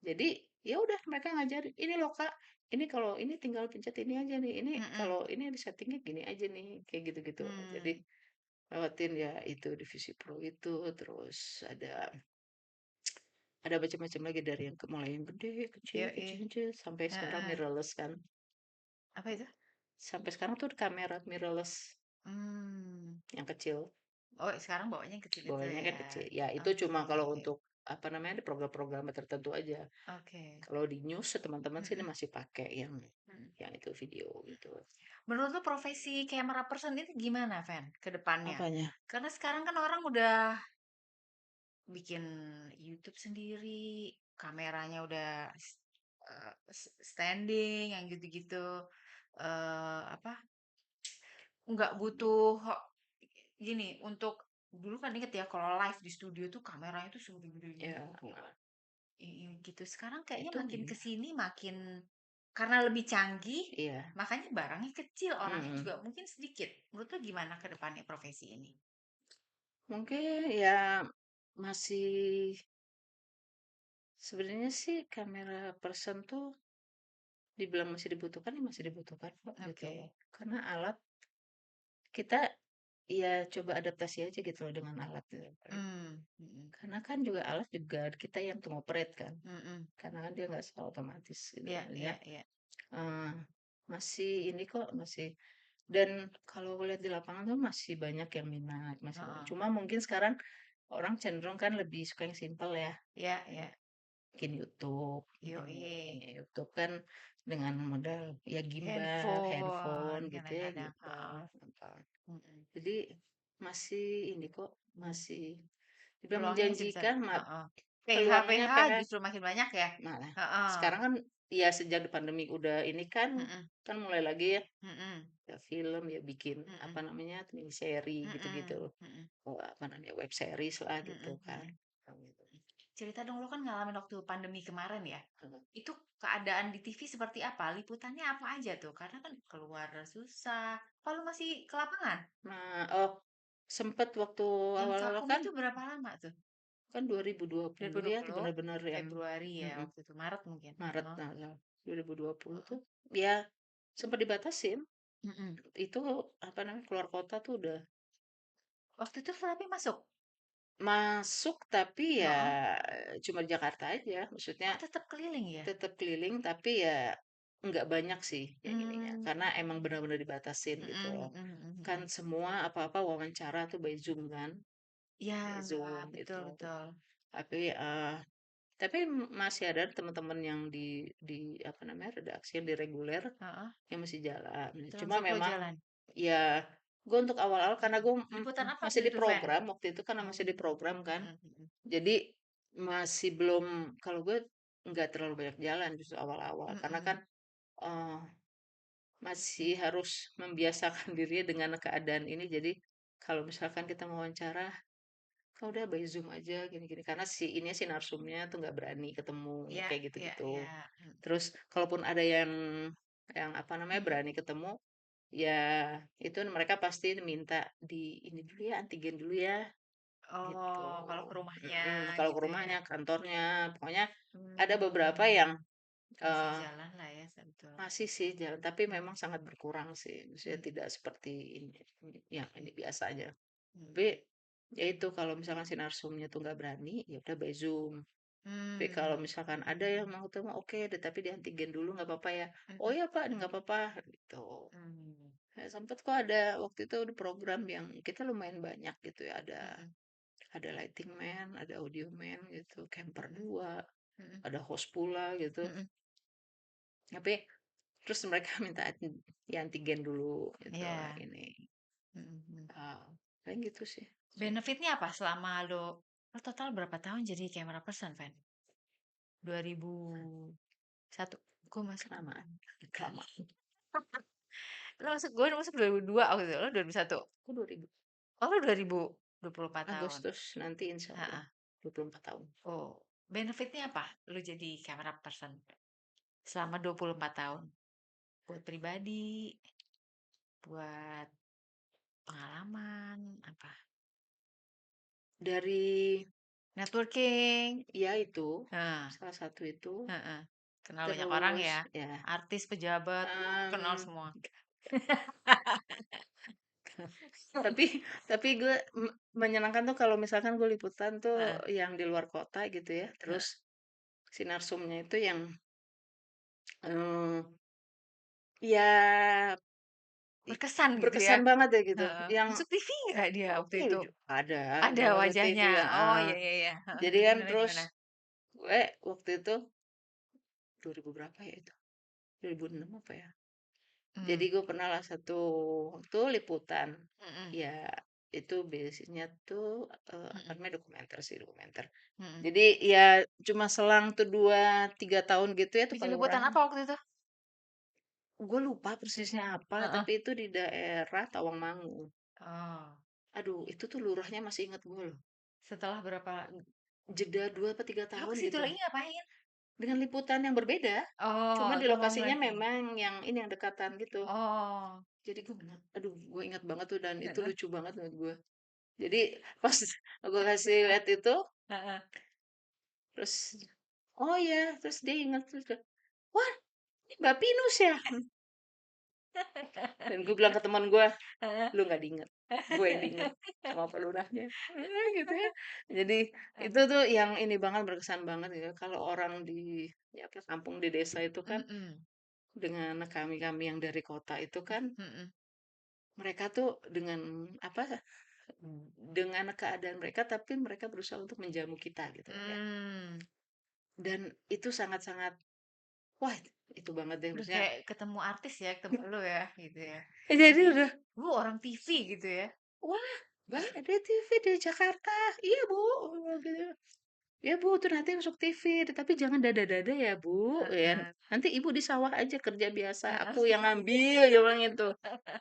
Jadi ya udah mereka ngajarin, "Ini loh Kak, ini kalau ini tinggal pencet ini aja nih, ini mhm kalau ini di settingnya gini aja nih." Kayak gitu-gitu. Jadi mmm. lewatin ya itu divisi pro itu, terus ada macam-macam lagi dari yang mulai yang gede, kecil, kecil, Yoi. kecil, sampai sekarang Heeh. mirrorless kan. Apa itu? Sampai sekarang tuh kamera mirrorless Mmm. yang kecil. Oh sekarang bawanya yang kecil itu Bawahnya kan ya? kecil. Ya itu cuma Oke kalau untuk, apa namanya, di program-program tertentu aja. oke. Kalau di news teman-teman sini Mhm masih pakai mhm. yang itu video gitu. Menurut lo profesi camera person ini gimana, Van, ke depannya? Apanya? Karena sekarang kan orang udah bikin YouTube sendiri, kameranya udah standing yang gitu-gitu, apa, nggak butuh gini, untuk dulu kan inget ya kalau live di studio tuh kameranya tuh segede-gede Ya, gitu, gitu. Sekarang kayaknya itu makin ke iya. sini makin karena lebih canggih, Iya, makanya barangnya kecil, orangnya mhm. juga mungkin sedikit. Menurut lo gimana ke depannya profesi ini? Mungkin ya masih sebenarnya sih kamera person tuh dibilang masih dibutuhkan, ya masih dibutuhkan kok gitu. Oke. Karena alat kita ya coba adaptasi aja gitu loh dengan alat gitu. Mhm. Karena kan juga alat juga kita yang ngoperate kan. Mhm. Karena kan dia nggak secara otomatis gitu. Iya Jadi ya iya iya. eh, masih ini kok masih dan kalau lihat di lapangan tuh masih banyak yang minat, masih banyak. Heeh. Cuma mungkin sekarang orang cenderung kan lebih suka yang simple ya. Iya iya. Bikin YouTube, Yoi. ini. YouTube kan dengan modal ya gimbal, Handphone handphone gitu ya, kadang-kadang, heeh. gimbal, apa. Mhm. Jadi masih ini kok, masih dibilang Peluangnya masih besar, menjanjikan, heeh. peluangnya PH-PH PH justru makin banyak ya? malah. Heeh. Sekarang kan ya sejak pandemi udah ini kan, Mhm kan mulai lagi ya, mhm ya film, ya bikin apa mhm namanya, mini seri mhm gitu-gitu. mhm Oh, apa namanya, web series lah mhm gitu kan. mhm. Gitu. Cerita dong, lo kan ngalamin waktu pandemi kemarin ya, itu keadaan di TV seperti apa? Liputannya apa aja tuh? Karena kan keluar susah. Kalau masih ke lapangan? Nah, oh, sempet waktu Yang awal-awal vakum kan itu berapa lama tuh? kan 2020 ya, itu 2020 benar-benar yang Februari ya mhm, waktu itu, Maret mungkin? Maret, Heeh nah, 2020 heeh. tuh ya sempat dibatasin, Mhm. itu apa namanya, keluar kota tuh udah Waktu itu tapi masuk? masuk tapi ya Heeh. cuma di Jakarta aja, maksudnya Oh tetap keliling ya? tetap keliling tapi ya nggak banyak sih yang ininya, Mmm, karena emang benar-benar dibatasin gitu mhm loh. mhm mhm Kan mhm. semua apa-apa wawancara tuh by Zoom kan, Iya, by Zoom betul gitu. betul. Tapi, tapi masih ada teman-teman yang di apa namanya, redaksi yang di reguler Heeh, yang masih jalan. Cuma tetap lo memang jalan? ya gue untuk awal-awal karena Mhm. gue Liputan apa masih tuh di itu, Fen? program waktu itu kan Oh, masih di program kan. mhm mhm. Jadi masih belum kalau gue nggak terlalu banyak jalan justru awal-awal karena kan Mhm. eh, masih harus membiasakan diri dengan keadaan ini. Jadi kalau misalkan kita mau wawancara, kau udah by Zoom aja gini-gini karena si narsumnya tuh nggak berani ketemu Iya kayak iya gitu-gitu. iya, Terus kalaupun ada yang apa namanya mhm. berani ketemu, ya itu mereka pasti minta di ini dulu ya antigen dulu ya gitu. Oh, kalau ke rumahnya Kalau ke gitu ya? rumahnya, kantornya, pokoknya ada beberapa yang Mmm, masih eh, jalan lah ya, betul. masih sih jalan, tapi memang Mhm sangat berkurang sih. Maksudnya mhm tidak seperti yang ini biasanya. Tapi mhm. ya itu kalau misalkan si narsumnya tuh nggak berani, ya udah by Zoom. Tapi kalau Mmm, misalkan ada mhm yang mau ketemu, oke deh, tapi di antigen dulu nggak apa-apa ya. Oh mhm ya Pak, nggak mhm apa-apa gitu. mhm Ya, sempet kok ada waktu itu ada program yang kita lumayan banyak gitu ya. mhm Ada lighting man, ada audio man gitu, camper mhm 2, mhm ada host pula gitu. mhm. Tapi terus mereka minta ya antigen dulu gitu Iya, ini. mhm mhm. Ah, kayak gitu sih. Benefitnya apa selama lo total berapa tahun jadi camera person, Fen? 2001? Gue masuk Kelamaan, kelamaan. lo masuk gue masuk 2002 waktu itu, lo 2001? Aku 2000 Oh, lo 2024 tahun? Agustus nanti insya Allah Heeh. 24 tahun. Oh, benefitnya apa lu jadi camera person selama 24 tahun? Buat pribadi, buat pengalaman, apa? Dari Networking. ya itu, Nah, salah satu itu, heeh. Kenal banyak orang terus ya, ya artis, pejabat, kenal em, semua. tapi tapi gue menyenangkan tuh kalau misalkan gue liputan tuh Heeh, yang di luar kota gitu ya. Terus heeh. si narsumnya itu yang ya Berkesan gitu ya? berkesan banget ya gitu. Heeh. Yang Masuk TV nggak dia waktu ih, itu? Ada ada TV wajahnya? ya. Oh, ya ya ya, heeh, Jadi kan gimana terus gimana? gue waktu itu 2000 berapa ya itu? 2006 apa ya? Jadi Mmm, gue pernah lah satu waktu liputan. mhm Ya itu basicnya tuh, apa Mhm, namanya, dokumenter sih, dokumenter. mhm. Jadi ya cuma selang tuh 2, 3 tahun gitu ya tuh Bikin paling orang, liputan apa waktu itu? gue lupa persisnya apa, Heeh. tapi itu di daerah Tawangmangu. Oh, Aduh, itu tuh lurahnya masih inget gue loh. setelah berapa Jeda 2 apa 3 lu ke tahun situ gitu. lagi ngapain? Dengan liputan yang berbeda. Cuma Oh, di terulang lokasinya lagi. memang yang ini yang dekatan gitu. Oh, Jadi gue bilang, aduh gue ingat banget tuh dan itu heeh, lucu banget menurut gue. Jadi pas gue kasih lihat itu, heeh. terus oh ya, terus dia ingat terus dia, wah ini Mbak Pinus ya. Dan gue bilang ke teman gue, Heeh. lu nggak diinget, gue yang diinget sama pelurahnya. Gitu ya. Jadi itu tuh yang ini banget berkesan banget ya. Kalau orang di ya apa kampung di desa itu kan Mhm, dengan kami-kami yang dari kota itu kan mhm. mereka tuh dengan apa dengan keadaan mereka tapi mereka berusaha untuk menjamu kita gitu loh ya. Mmm, Dan itu sangat-sangat wah itu banget deh udah maksudnya. kayak ketemu artis ya, ketemu lu ya, gitu ya. Jadi Jadi, udah lu orang TV gitu ya? wah Mbak ada TV di Jakarta. Iya Bu, gitu. Ya Bu, tuh nanti masuk TV, tapi jangan dada-dada ya Bu, ya. Heeh, Nanti Ibu di sawah aja kerja biasa, heeh. aku yang ngambil, dia bilang gitu.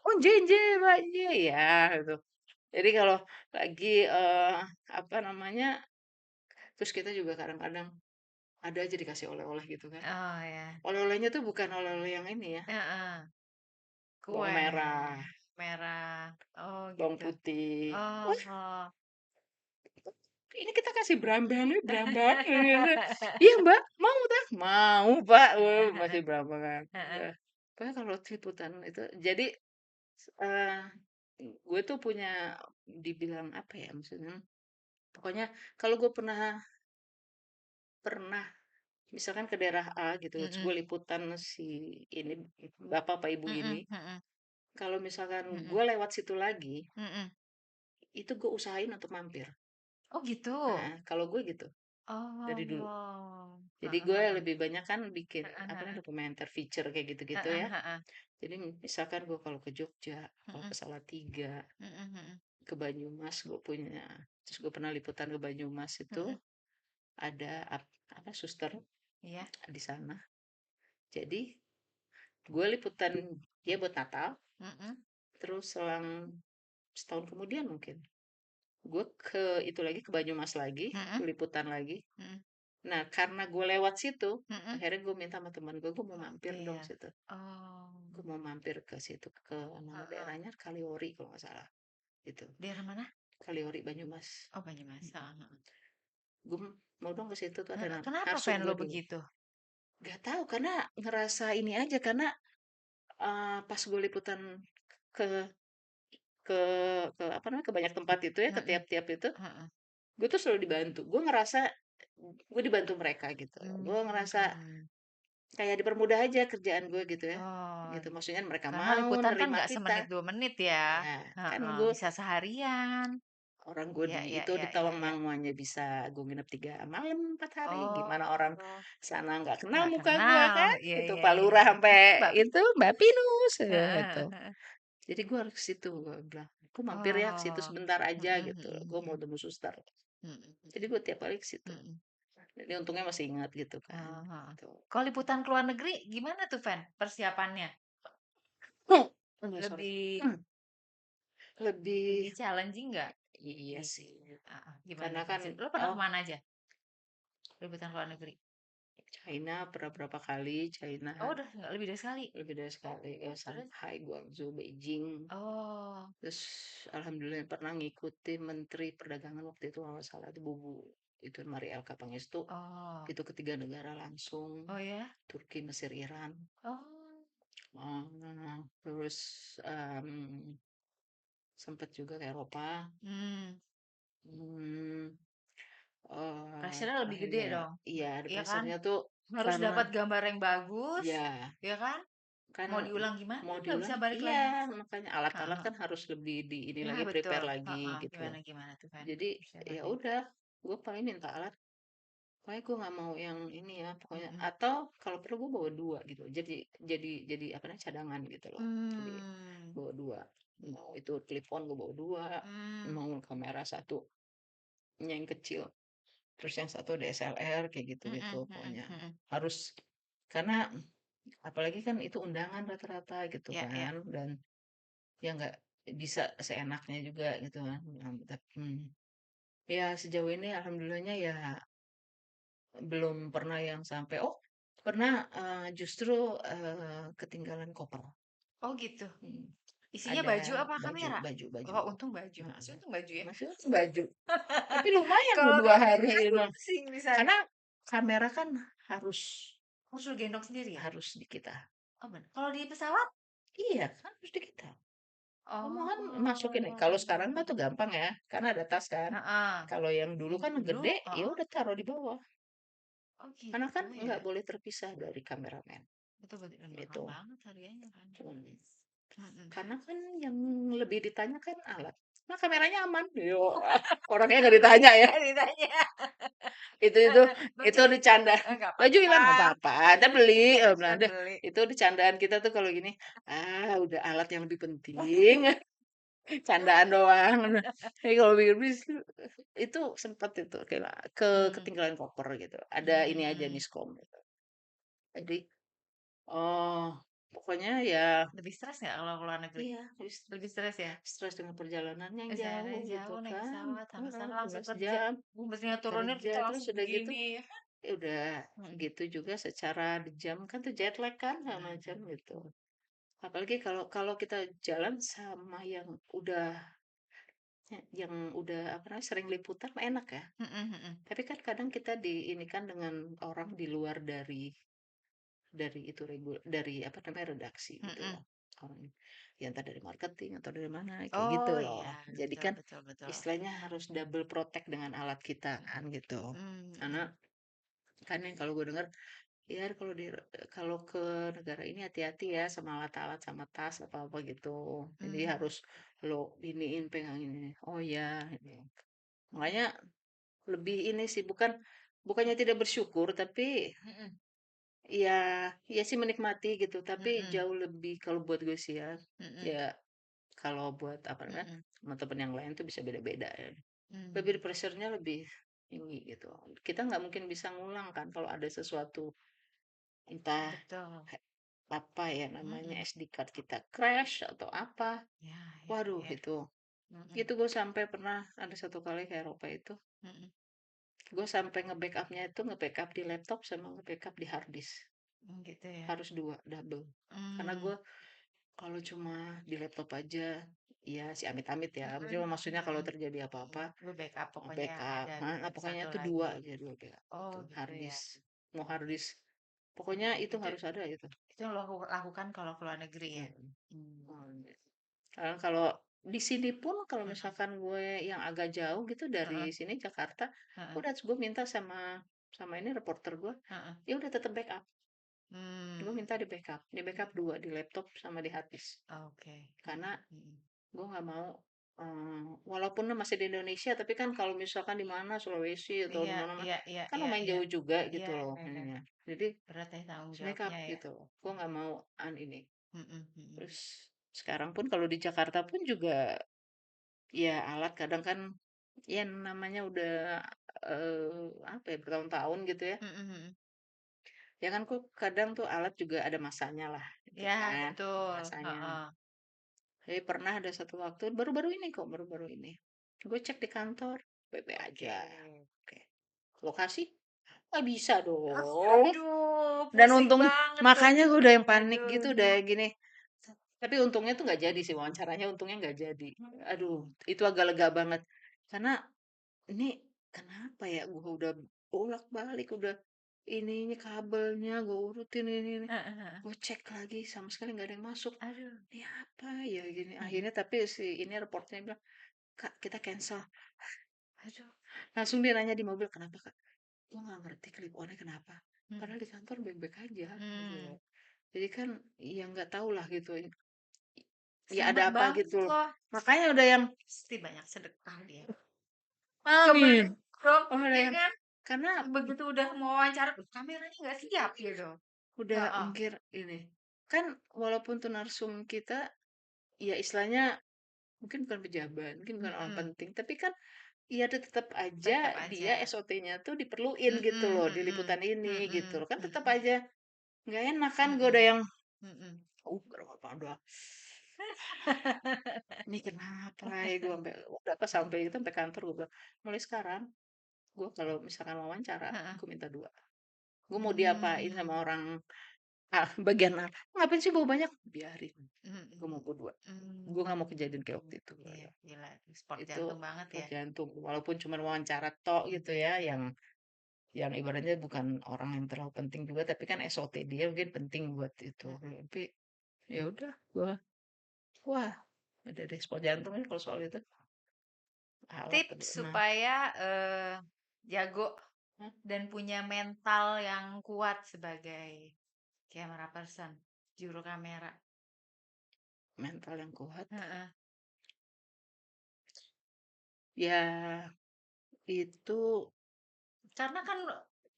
Oh, nje, Mbak, nje, ya, gitu. Jadi kalau lagi, apa namanya, terus kita juga kadang-kadang ada aja dikasih oleh-oleh gitu kan. Oh, ya. Oleh-olehnya tuh bukan oleh-oleh yang ini ya, Heeh. bawang Kue merah, merah. Oh, bawang gitu. putih. Oh, Wah, oh. ini kita kasih Brambang, gitu. Iya Mbak, mau tak? Mau Pak, Heeh, masih heeh, Brambangan. heeh. Pokoknya kalau liputan itu, jadi eh gue tuh punya dibilang apa ya maksudnya, pokoknya kalau gue pernah pernah misalkan ke daerah A gitu, terus gue Mhm, liputan si ini bapak apa ibu ini, mhm, mhm, kalau misalkan mhm, gue lewat situ lagi, mhm. itu gue usahain untuk mampir. Oh, gitu? Kalau gue gitu dari dulu. Oh. Jadi Heeh, gue heeh. lebih banyak kan bikin Heeh, apa namanya heeh. dokumenter feature kayak gitu-gitu Heeh, ya. heeh. Jadi misalkan gue kalau ke Jogja, kalau Mhm, ke Salatiga, mhm, mhm, ke Banyumas gue punya, terus gue pernah liputan ke Banyumas itu mhm. ada apa suster Iya. di sana. Jadi gue liputan dia buat Natal, Mhm, terus selang setahun kemudian mungkin gue ke itu lagi ke Banyumas lagi, mhm, liputan lagi. mhm, Nah karena gue lewat situ, mhm. akhirnya gue minta sama teman gue mau mampir dong Mampir. situ. Oh. Gue mau mampir ke situ ke nama Heeh. daerahnya Kaliori kalau nggak salah itu. Daerah mana? Kaliori Banyumas. Oh, Banyumas. Heeh, heeh. Gue mau dong ke situ tuh ada Heeh, kenapa narsum fan lo gue dulu. begitu? Gak tahu karena ngerasa ini aja karena pas gue liputan ke ke apa namanya ke banyak tempat itu ya ke Mhm, tiap-tiap itu heeh. gue tuh selalu dibantu. Gue ngerasa gue dibantu mereka gitu. Gue ngerasa Mmm. kayak dipermudah aja kerjaan gue gitu ya. Oh, Gitu. Maksudnya mereka karena mau liputan kan nerima nggak kita. semenit 2 menit ya? Ya, kan Heeh, gue bisa seharian. orang gue Ya, di ya, itu di ya, ya, ya. Tawangmangu aja bisa gue nginep 3 malam 4 hari. Oh, Gimana orang sana nggak kenal nggak muka gue kenal. kan? Iya, Itu iya, Pak iya, Lurah iya. sampai Mbak itu Mbak Pinus gitu. heeh, heeh. Jadi gue harus ke situ gue bilang. Aku mampir ya ke situ Oh. sebentar aja Mhm, gitu. mhm, Gue mau mhm. temu suster. Mhm, Jadi mhm. gue tiap kali ke situ. Mhm. Jadi untungnya masih ingat gitu kan. Oh, heeh. Tuh. Kalau liputan ke luar negeri gimana tuh, Van, persiapannya? Sorry. Lebih Hmm, lebih lebih challenging nggak? iya Di sih. heeh, gimana Karena tuh? kan Lo pernah ke oh mana aja liputan ke luar negeri? China pernah berapa kali China Oh, udah nggak lebih dari sekali? lebih dari sekali ya Terus? Shanghai, Guangzhou, Beijing. Oh. Terus alhamdulillah pernah ngikutin Menteri Perdagangan waktu itu kalau nggak salah itu itu Maria Elka Pangestu. Oh. Itu ketiga negara langsung Oh, ya? Turki, Mesir, Iran. Oh. Terus sempet juga ke Eropa. Hmm. Hmm, Pressure-nya lebih terakhir gede ya, dong. iya ada Iya kan? pressure-nya tuh Harus karena dapat gambar yang bagus, ya ya kan? kan Mau diulang gimana mau nggak bisa diulang balik iya lagi. makanya alat-alat Heeh. kan harus lebih di ini Ya, lagi betul. prepare lagi Heeh. gitu. Gimana gimana tuh, Van, Jadi ya persiapannya? udah gue paling minta alat pokoknya gue nggak mau yang ini ya, pokoknya Mhm. atau kalau perlu gue bawa 2 gitu. Jadi apa namanya, cadangan gitu loh. Jadi Mmm. bawa 2. Mau itu telepon gue bawa 2, Mmm. mau kamera satu yang kecil, terus yang satu DSLR kayak gitu-gitu Mhm mhm pokoknya. mhm. Harus karena apalagi kan itu undangan rata-rata gitu Iya iya. kan, dan ya nggak bisa seenaknya juga gitu kan. Ya sejauh ini alhamdulillahnya ya belum pernah yang sampai pernah, justru, ketinggalan koper. Oh gitu? Mhm, Isinya ada baju apa baju kamera? baju baju, Oh untung baju, heeh, masih untung baju ya? masih untung baju, tapi lumayan loh Kalau 2 kamera hari kan itu, pusing di sana. karena kamera kan harus Harus lu gendong sendiri ya? harus di kita. Oh kalau di pesawat? Iya kan harus di kita. Kamu kan masukin nih, kalau sekarang mah Oh. tuh gampang ya, karena ada tas kan. Heeh. Kalau yang dulu Yang kan dulu gede, ya heeh. udah taruh di bawah. Oh Karena gitu kan ya? nggak boleh terpisah dari kameramen, Betul betul dan mahal gitu. banget harganya kan. Hmm. Mhm. Karena kan yang lebih ditanya kan alat. Nah, kameranya aman. Yo, orangnya nggak ditanya ya. Ditanya. Itu Baju, itu bercanda. nggak Baju apa-apa, hilang nggak apa-apa. Ada beli. Nah, bisa deh. beli. Itu bercandaan kita tuh kalau gini. Udah alat yang lebih penting. Candaan doang. Tapi kalau pikir-pikir itu sempat itu kayak Mmm, ketinggalan koper gitu. Ada ini aja mmm. miskom gitu. Jadi, oh, pokoknya ya Lebih stres nggak kalau ke luar negeri? iya, Lebih stres ya? stres dengan perjalanan yang Perjalanannya jauh gitu jauh naik kan, pesawat, sampai heeh, sana langsung 11 kerja. jam Mestinya turunnya kerja, kita terus langsung udah gitu, begini. ya udah Mhm. gitu juga secara jam kan tuh jet lag kan segala Nah, macam gitu. Apalagi kalau kalau kita jalan sama yang udah yang udah apa namanya, sering liputan mah enak ya. mhm mhm, Tapi kan kadang kita di ini kan dengan orang di luar dari itu dari apa namanya, redaksi gitu mhm. loh. Orang ya entah dari marketing atau dari mana, kayak gitu Oh loh. iya, Jadi betul kan betul betul. istilahnya harus double protect dengan alat kita kan gitu. Mmm, Karena mhm. kan yang kalau gue dengar, ya kalau ke negara ini hati-hati ya sama alat-alat, sama tas apa-apa gitu. Jadi Mmm, harus lo iniin, pegangin ini. Oh ya, ini. Makanya lebih ini sih bukannya tidak bersyukur, tapi mhm ya, ya sih menikmati gitu, tapi mhm jauh lebih kalau buat gue sih ya, mhm ya kalau buat apa namanya, mhm, teman-teman yang lain tuh bisa beda-beda ya. Lebih mmm, pressure-nya lebih tinggi gitu. Kita nggak mungkin bisa ngulang kan kalau ada sesuatu entah betul. apa ya namanya Mhm. SD card kita crash atau apa. Ya ya Waduh ya, mhm itu gue sampai pernah ada satu kali ke Eropa itu, mhm. gue sampai nge-backupnya itu nge-backup di laptop sama nge-backup di hard disk. Gitu ya. Harus dua double. Karena Mmm, gue kalau cuma di laptop aja, ya si amit-amit ya. mhm Maksudnya mhm kalau mhm. terjadi Iya, apa-apa, lu backup pokoknya backup. ada Nah, pokoknya satu tuh lagi. dua aja dua backup Oh gitu. gitu Hard ya. disk, mau hard disk. Pokoknya itu Itu harus ada itu. itu yang lo lakukan kalau ke luar negeri ya? Mm. Mmm, Kalau di sini pun kalau mhm, misalkan gue yang agak jauh gitu dari heeh sini Jakarta, heeh udah gue minta sama sama ini reporter gue, heeh. ya udah tetap backup. Gue Mmm, minta di backup dua di laptop sama di hard disk. oke. Karena Mhm mhm. gue nggak mau, walaupun masih di Indonesia, tapi kan kalau misalkan di mana, Sulawesi atau di Iya mana iya iya kan iya lumayan iya. jauh juga Iya, gitu loh bener. ininya. Jadi Berat ya tanggung backup jawabnya ya. gitu. Gue nggak mau ini. Mhm mhm. Terus sekarang pun kalau di Jakarta pun juga ya alat kadang kan ya namanya udah, apa ya, bertahun-tahun gitu ya. Mhm mhm. Ya kan kok kadang tuh alat juga ada masanya lah gitu Iya kan, ada betul, masanya. heeh. Jadi pernah ada satu waktu baru-baru ini kok, baru-baru ini. Gue cek di kantor, baik Oke. aja. Oke. Lokasi? Nggak bisa dong. Aduh, Dan pusing untung banget tuh. makanya gue udah yang panik Aduh gitu, aduh. udah gini. Tapi untungnya tuh nggak jadi sih wawancaranya, untungnya nggak jadi. Aduh, Mhm. itu agak lega banget. Karena ini kenapa ya? Gue udah bolak-balik, udah ininya kabelnya, gue urutin ini. Heeh heeh. Gue cek lagi, sama sekali nggak ada yang masuk. Aduh. Ini apa ya gini? Mhm. Akhirnya tapi si ini reportnya bilang, Kak, kita cancel. Aduh. Langsung dia nanya di mobil, "Kenapa, Kak?" Gue nggak ngerti clip on-nya kenapa. Mhm. Padahal di kantor baik-baik aja gitu Mmm. loh. Jadi kan ya nggak tahu lah gitu, ya ada Selamat apa gitu banget loh. loh. Makanya udah yang Pasti banyak sedekah dia. amin. Keberuntung, Oh, udah ya yang kan? karena Begitu udah mau wawancara, kameranya nggak siap gitu. udah Heeh, mikir ini, kan walaupun tuh narsum kita, ya istilahnya mungkin bukan pejabat, mungkin bukan orang mhm, penting, tapi kan ya tetap aja tetep dia aja. SOT-nya tuh diperluin gitu Mhm loh di liputan mhm, ini gitu mhm loh, kan tetap mhm, aja nggak enak kan gue udah mhm, yang, mhm. kenapa udah ini kenapa ya gue sampai udah pas sampai itu sampai kantor gue bilang, mulai sekarang gue kalau misalkan wawancara Heeh. gue minta dua, gue mau diapain sama Mmm, orang bagian A, ngapain sih bawa banyak, biarin gue mau mhm, bawa dua, gue nggak mau kejadian kayak mmm, waktu itu. iya gila sport Itu jantung banget sport ya. jantung, walaupun cuma wawancara tok gitu ya, yang ibaratnya bukan orang yang terlalu penting juga, tapi kan SOT dia mungkin penting buat itu. Mhm. Tapi ya udah, gua wah ada deh sport jantung ya kalau soal itu. Alap Tips udah pernah. supaya, jago Hah? dan punya mental yang kuat sebagai camera person, juru kamera. Mental yang kuat. Heeh. Ya itu Karena kan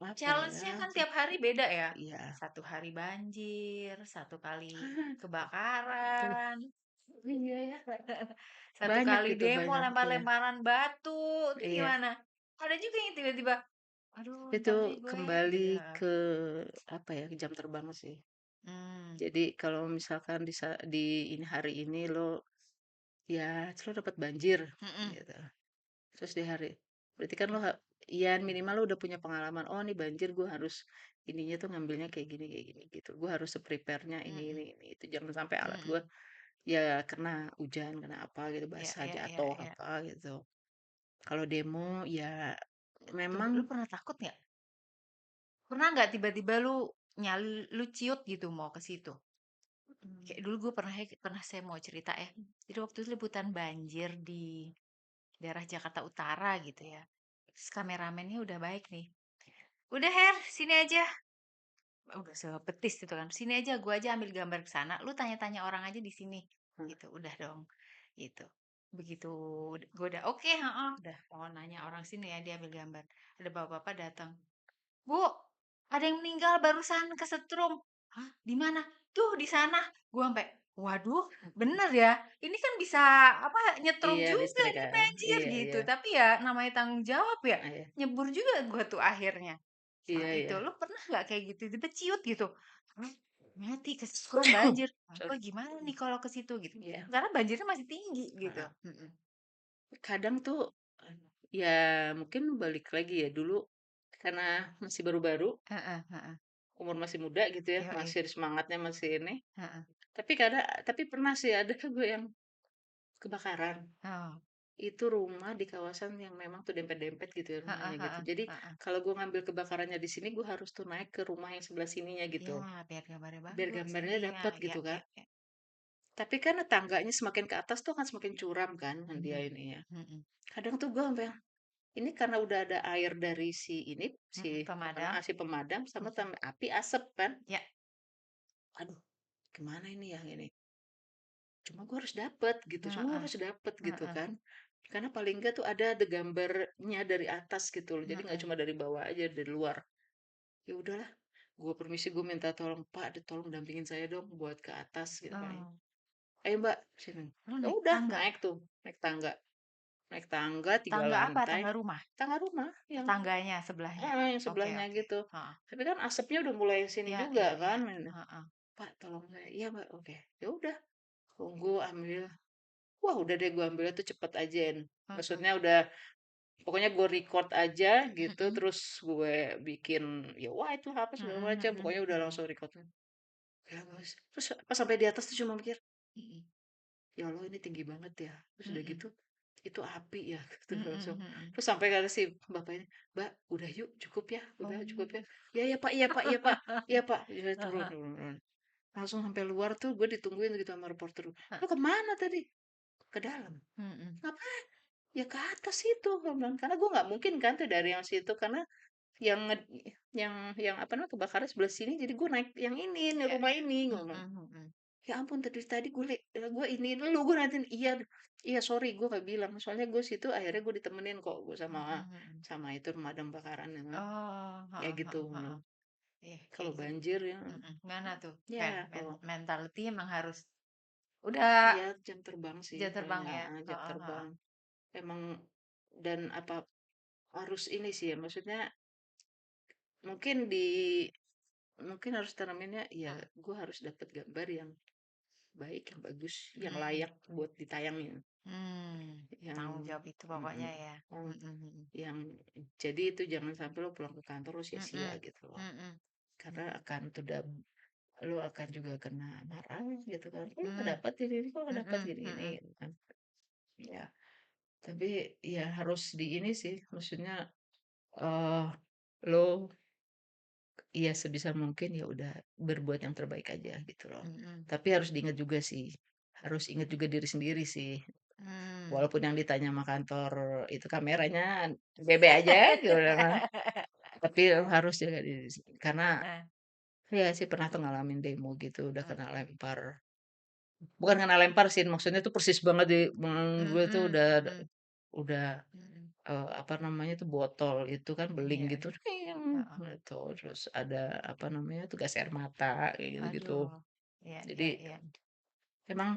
apa challenge-nya ya? kan tiap hari beda ya. Iya. Satu hari banjir, satu kali Tuh, kebakaran, iya ya. satu Banyak kali itu demo banyak ya. lempar-lemparan batu, itu Iya. gimana? Ada juga yang tiba-tiba, "Aduh Itu ntar deh gue," kembali gitu. ke apa ya? Jam terbang sih. Mmm, Jadi kalau misalkan di ini hari ini lo ya lo dapat banjir mhm gitu. Terus di hari berarti kan lo ya minimal lo udah punya pengalaman. Oh nih banjir gue harus ininya tuh ngambilnya kayak gini gitu. Gue harus prepare-nya mhm ini itu. Jangan sampai alat gue mhm. ya kena hujan, kena apa gitu, Iya basah iya iya jatuh iya. apa gitu. Kalau demo ya Tuh, memang lu pernah takut nggak? Pernah nggak tiba-tiba lu lu ciut gitu mau ke situ? mm, Kayak dulu gue pernah saya mau cerita ya. Jadi waktu itu liputan banjir di daerah Jakarta Utara gitu ya. Terus kameramennya udah baik nih. "Udah Her, sini aja." Udah sebetis gitu kan. "Sini aja, gua aja ambil gambar ke sana, lu tanya-tanya orang aja di sini." Gitu, udah dong, gitu. Begitu gue udah oke, heeh, udah mau nanya orang sini ya, dia ambil gambar. Ada bapak-bapak datang, "Bu, ada yang meninggal barusan kesetrum." "Hah, di mana?" "Tuh, di sana." Gua sampai, "Waduh, bener ya? Ini kan bisa apa, nyetrum iya juga listrik nih kan. banjir," Iya gitu. iya. Tapi ya namanya tanggung jawab ya, Ah, iya. nyebur juga gua tuh akhirnya. Iya Saat itu, iya. lu pernah nggak kayak gitu, tiba ciut gitu, "Hah, mati kesetrum banjir, nah, gue Sorry. gimana nih kalau ke situ?" Gitu. Iya. Karena banjirnya masih tinggi gitu. Heeh. Mhm. Kadang tuh ya mungkin balik lagi ya dulu karena masih baru-baru, Heeh heeh. umur masih muda gitu ya, Yoi. masih semangatnya masih ini. Heeh. Tapi pernah sih ada gue yang kebakaran. Oh. Itu rumah di kawasan yang memang tuh dempet-dempet gitu ya Heeh rumahnya gitu. heeh Jadi heeh. kalau gue ngambil kebakarannya di sini, gue harus tuh naik ke rumah yang sebelah sininya gitu. Iya, biar gambarnya Biar bagus. gambarnya Iya, dapet iya gitu kan. iya iya. Tapi kan tangganya semakin ke atas tuh akan semakin curam kan dia Mhm. ini ya. Mhm. Kadang tuh gue sampai ini karena udah ada air dari si ini, si Mhm, apa pemadam. namanya, si pemadam sama Mhm. api asap kan. Ya. Aduh, gimana ini yang ini? Cuma gue harus dapet gitu, cuma gue Heeh. harus dapet gitu Heeh. kan. Karena paling enggak tuh ada gambarnya dari atas gitu loh. Jadi nggak Heeh. cuma dari bawah aja, dari luar. Ya udahlah, gue permisi, gue minta tolong, Pak, tolong dampingin saya dong buat ke atas gitu kan. Oh, Ayo Mbak, sini. lu Ya naik udah, tangga? naik tuh, naik tangga. Naik tangga tiga Tangga apa? lantai, Tangga rumah? tangga rumah yang Tetangganya sebelahnya? yang Oke sebelahnya oke. gitu. Heeh. Tapi kan asapnya udah mulai sini Iya juga iya kan. iya. Heeh. Pak, tolong saya. Iya Mbak, oke. Ya udah, tunggu ambil. Wah udah deh gue ambilnya tuh cepet aja. Heeh. Maksudnya udah, pokoknya gue record aja gitu, Mhm. terus gue bikin, ya wah itu apa segala Mhm macam. mhm Pokoknya udah mhm. langsung record. Ya guys. Terus pas sampai di atas tuh cuma mikir, Mhm. ya Allah ini tinggi banget ya. Terus udah Mhm. gitu, itu api ya. Gitu Mhm langsung. mhm. Terus sampai kata si bapaknya, Mbak, udah yuk, cukup ya, udah cukup ya. Oh. Ya ya Pak, iya Pak, iya Pak, iya Pak. Ya, turun, Heeh turun, turun. Langsung sampai luar tuh gue ditungguin gitu sama reporter. heeh. Lu kemana tadi? Ke dalam. Mhm. Ngapain? Ya ke atas itu, gue bilang. Karena gue nggak mungkin kan tuh dari yang situ, karena yang yang apa namanya kebakaran sebelah sini, jadi gue naik yang ini, Iya. rumah ini, gue Mhm bilang. mhm. "Ya ampun tadi tadi gue iniin lu, gue nantiin." "Iya iya sorry gue nggak bilang." Soalnya gue situ akhirnya gue ditemenin kok, gue sama Mhm mhm. sama itu pemadam kebakaran ya, Oh, ya heeh gitu. heeh heeh. Iya Kalau itu. banjir ya, Mhm, gimana tuh, Fen? ya kalau Mentality emang harus udah ya jam terbang sih jam paling terbang nggak, ya? jam Heeh heeh. terbang. Emang dan apa, harus ini sih ya, maksudnya mungkin mungkin harus tanaminnya ya Mhm. gue harus dapat gambar yang baik, yang bagus, yang Mmm, layak buat ditayangin. mmm, Yang tanggung jawab itu pokoknya mhm, ya? yang Mhm mhm. yang jadi itu jangan sampai lo pulang ke kantor lo sia-sia Mhm, gitu loh. mhm, Karena akan lo akan juga kena marah gitu kan, "Kok lo nggak mmm, dapet ini, kok nggak dapet mhm gini," mhm, gitu kan. Ya, tapi ya harus di ini sih, maksudnya, eee, lo ya sebisa mungkin ya udah berbuat yang terbaik aja gitu loh. mhm, Tapi harus diingat juga sih, harus ingat juga diri sendiri sih. mmm. Walaupun yang ditanya sama kantor itu kameranya bebe aja gitu kan, tapi harus jaga diri karena Heeh, ya sih pernah tuh ngalamin demo gitu, udah kena mhm, lempar. Bukan kena lempar sih, maksudnya tuh persis banget di gue tuh mhm mhm, udah, mhm, apa namanya tuh, botol itu kan beling iya gitu, iya, heeh. gitu. Terus ada, apa namanya tuh, gas air mata, kayak gitu-gitu. Aduh, iya Jadi iya iya, emang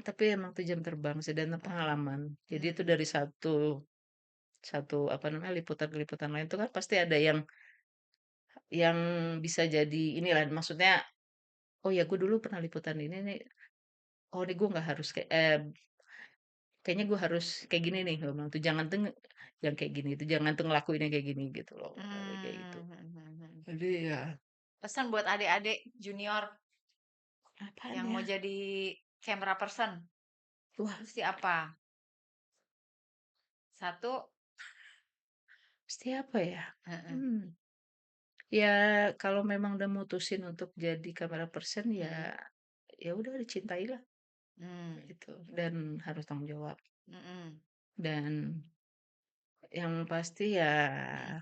tuh jam terbang sih dan heeh, pengalaman. Jadi itu mmm, dari satu satu, apa namanya, liputan ke liputan lain tuh kan pasti ada yang bisa jadi inilah, maksudnya, "Oh ya gue dulu pernah liputan ini nih, oh nih gue nggak harus kayaknya gue harus kayak gini nih," gue bilang tuh, "jangan tuh yang kayak gini tuh, jangan tuh ngelakuin yang kayak gini," gitu loh, kayak gitu. mmm, mhm mhm. Jadi ya Pesan buat adik-adik junior apaan yang mau ya? jadi camera person, Wah, mesti apa? Satu, mesti apa ya? heeh, Hmm, ya kalau memang udah mutusin untuk jadi kamera person ya mhm, ya udah dicintailah mmm, gitu dan harus tanggung jawab. mhm, Dan yang pasti ya mhm,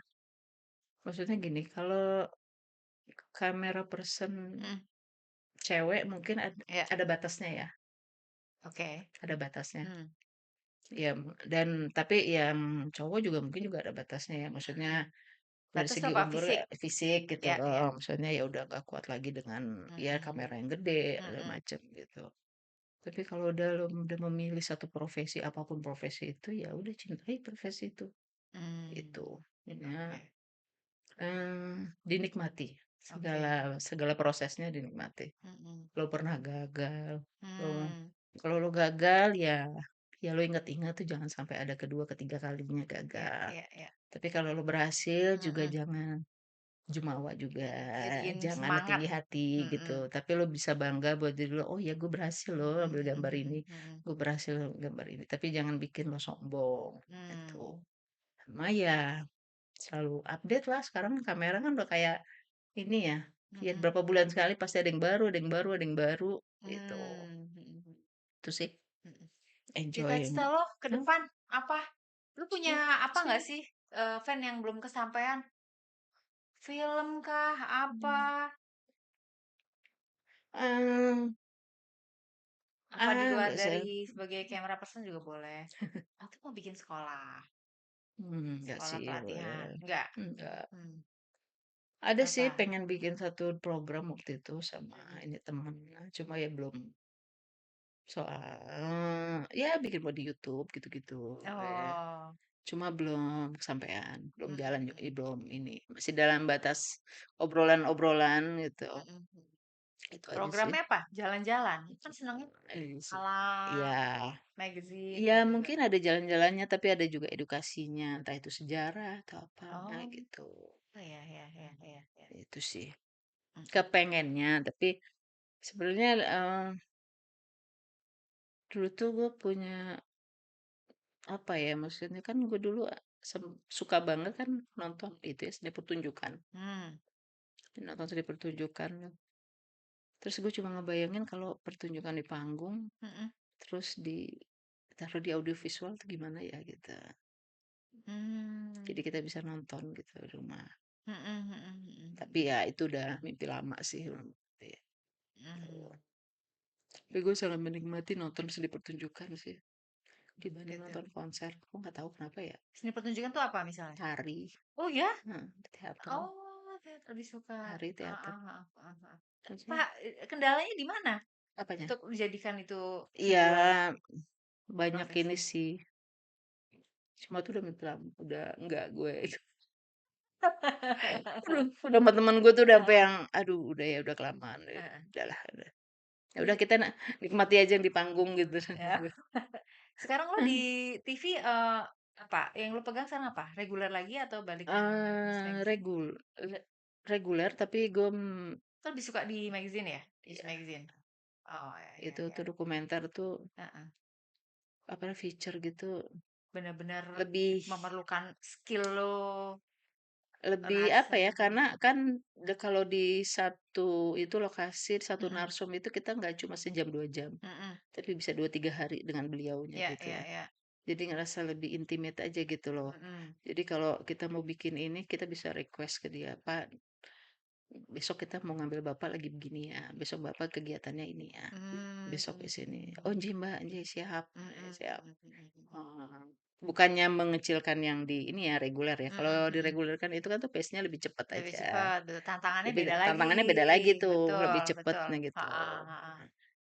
maksudnya gini, kalau kamera person mhm, cewek mungkin iya, ada batasnya ya, oke, ada batasnya. mmm, Ya, dan tapi yang cowok juga mungkin juga ada batasnya ya, maksudnya mhm. dari Batas segi apa? umur, Fisik? fisik gitu Iya loh, iya, maksudnya ya udah nggak kuat lagi dengan ya mhm, kamera yang gede, segala mhm, macem gitu. Tapi kalau udah lo udah memilih satu profesi, apapun profesi itu, ya udah cintai profesi itu, mmm, itu. Ya, oke dinikmati, segala oke, segala prosesnya dinikmati. mhm, Lo pernah gagal, lo mmm, kalau lo gagal ya ya lo ingat-ingat tuh jangan sampai ada kedua, ketiga kalinya iya gagal. iya iya, Tapi kalau lo berhasil juga mhm, jangan jumawa juga, bikin jangan semangat, tinggi hati gitu. mhm, Tapi lo bisa bangga buat diri lo, "Oh ya gue berhasil loh mhm ambil mhm gambar ini, mhm mhm, gue berhasil gambar ini." Tapi jangan bikin lo sombong, gitu. mmm, Sama ya selalu update lah, sekarang kamera kan udah kayak ini ya, ya mhm, berapa bulan sekali pasti ada yang baru ada yang baru ada yang baru, gitu. mmm, mhm mhm Itu sih mhm. Cita-cita enjoying. lo ke Mmm, depan apa? Lu punya apa cita-cita, nggak sih, Fan yang belum kesampaian? Film kah? Apa? mmm, eee, Apa di luar nggak dari sebagai camera person juga boleh? Atau mau bikin sekolah? enggak Sekolah sih, pelatihan? Enggak? enggak. Mmm, Ada sih apa? pengen bikin satu program waktu itu sama Mhm. ini temen, cuma ya belum soal ya bikin mau di YouTube gitu-gitu, ya. Oh, Cuma belum kesampaian, belum mhm jalan mhm, belum ini, masih dalam batas obrolan-obrolan gitu, mhm mhm. itu aja sih. Programnya apa? Jalan-jalan? Kan senangnya Sih. alam, Ya, magazine ya gitu. mungkin ada jalan-jalannya, tapi ada juga edukasinya, entah itu sejarah atau apa, nah Oh, gitu. iya iya iya iya iya. Itu sih, Mhm. kepengennya, tapi sebenarnya, dulu tuh gue punya, apa ya, maksudnya kan gue dulu, suka banget kan nonton itu ya, seni pertunjukan. Mmm, Nonton seni pertunjukan, terus gue cuma ngebayangin kalau pertunjukan di panggung, mhm, terus ditaruh di audiovisual tuh gimana ya, gitu. mmm, Jadi kita bisa nonton gitu di rumah. mhm mhm mhm Tapi mhm. ya itu udah mimpi lama sih, gitu. Mmm. Tapi gue sangat menikmati nonton seni pertunjukan sih dibanding gitu. nonton konser. Aku nggak tahu kenapa ya. Seni pertunjukan tuh apa misalnya? Tari, Oh ya? teater, Oh, teater lebih suka. tari, Heeh, teater. heeh, heeh, heeh. Maksudnya Pak, kendalanya di mana apanya? untuk dijadikan itu sebuah Iya, banyak ini profesi? sih. Cuma tuh udah minta, udah enggak gue. Udah sama temen gue tuh udah sampai Heeh, yang, aduh udah ya udah kelamaan deh. heeh. Udahlah, udah. Ya udah Jadi kita nikmati aja yang di panggung gitu. ya. Sekarang lo di TV, apa, yang lo pegang sekarang apa? Reguler lagi atau balik yang news Eh, magazine? regul reguler tapi gue Lo lebih suka di magazine ya? News ya, magazine? Oh, ya ya itu ya. tuh dokumenter tuh Heeh. apa feature gitu Bener-bener lebih memerlukan skill lo, lebih apa rasa ya karena gitu. kan kalau di satu itu lokasi satu Mhm, narsum itu kita nggak cuma sejam 2 jam mhm. tapi bisa 2 3 hari dengan beliaunya Iya gitu iya ya. iya. Jadi ngerasa lebih intimate aja gitu loh. Mhm. Jadi kalau kita mau bikin ini kita bisa request ke dia, Pak, besok kita mau ngambil bapak lagi begini ya, besok bapak kegiatannya ini ya, besok Mmm. ke sini. Oh nji mbak, nji siap, Mhm siap. mhm mhm. Oh, bukannya mengecilkan yang di ini ya reguler ya. Kalau Mhm di mhm. reguler kan itu kan tuh pace-nya lebih cepat Lebih aja. cepat, betul, tantangannya Lebih beda lagi. tantangannya beda lagi tuh, Betul lebih betul. cepatnya gitu. Heeh heeh.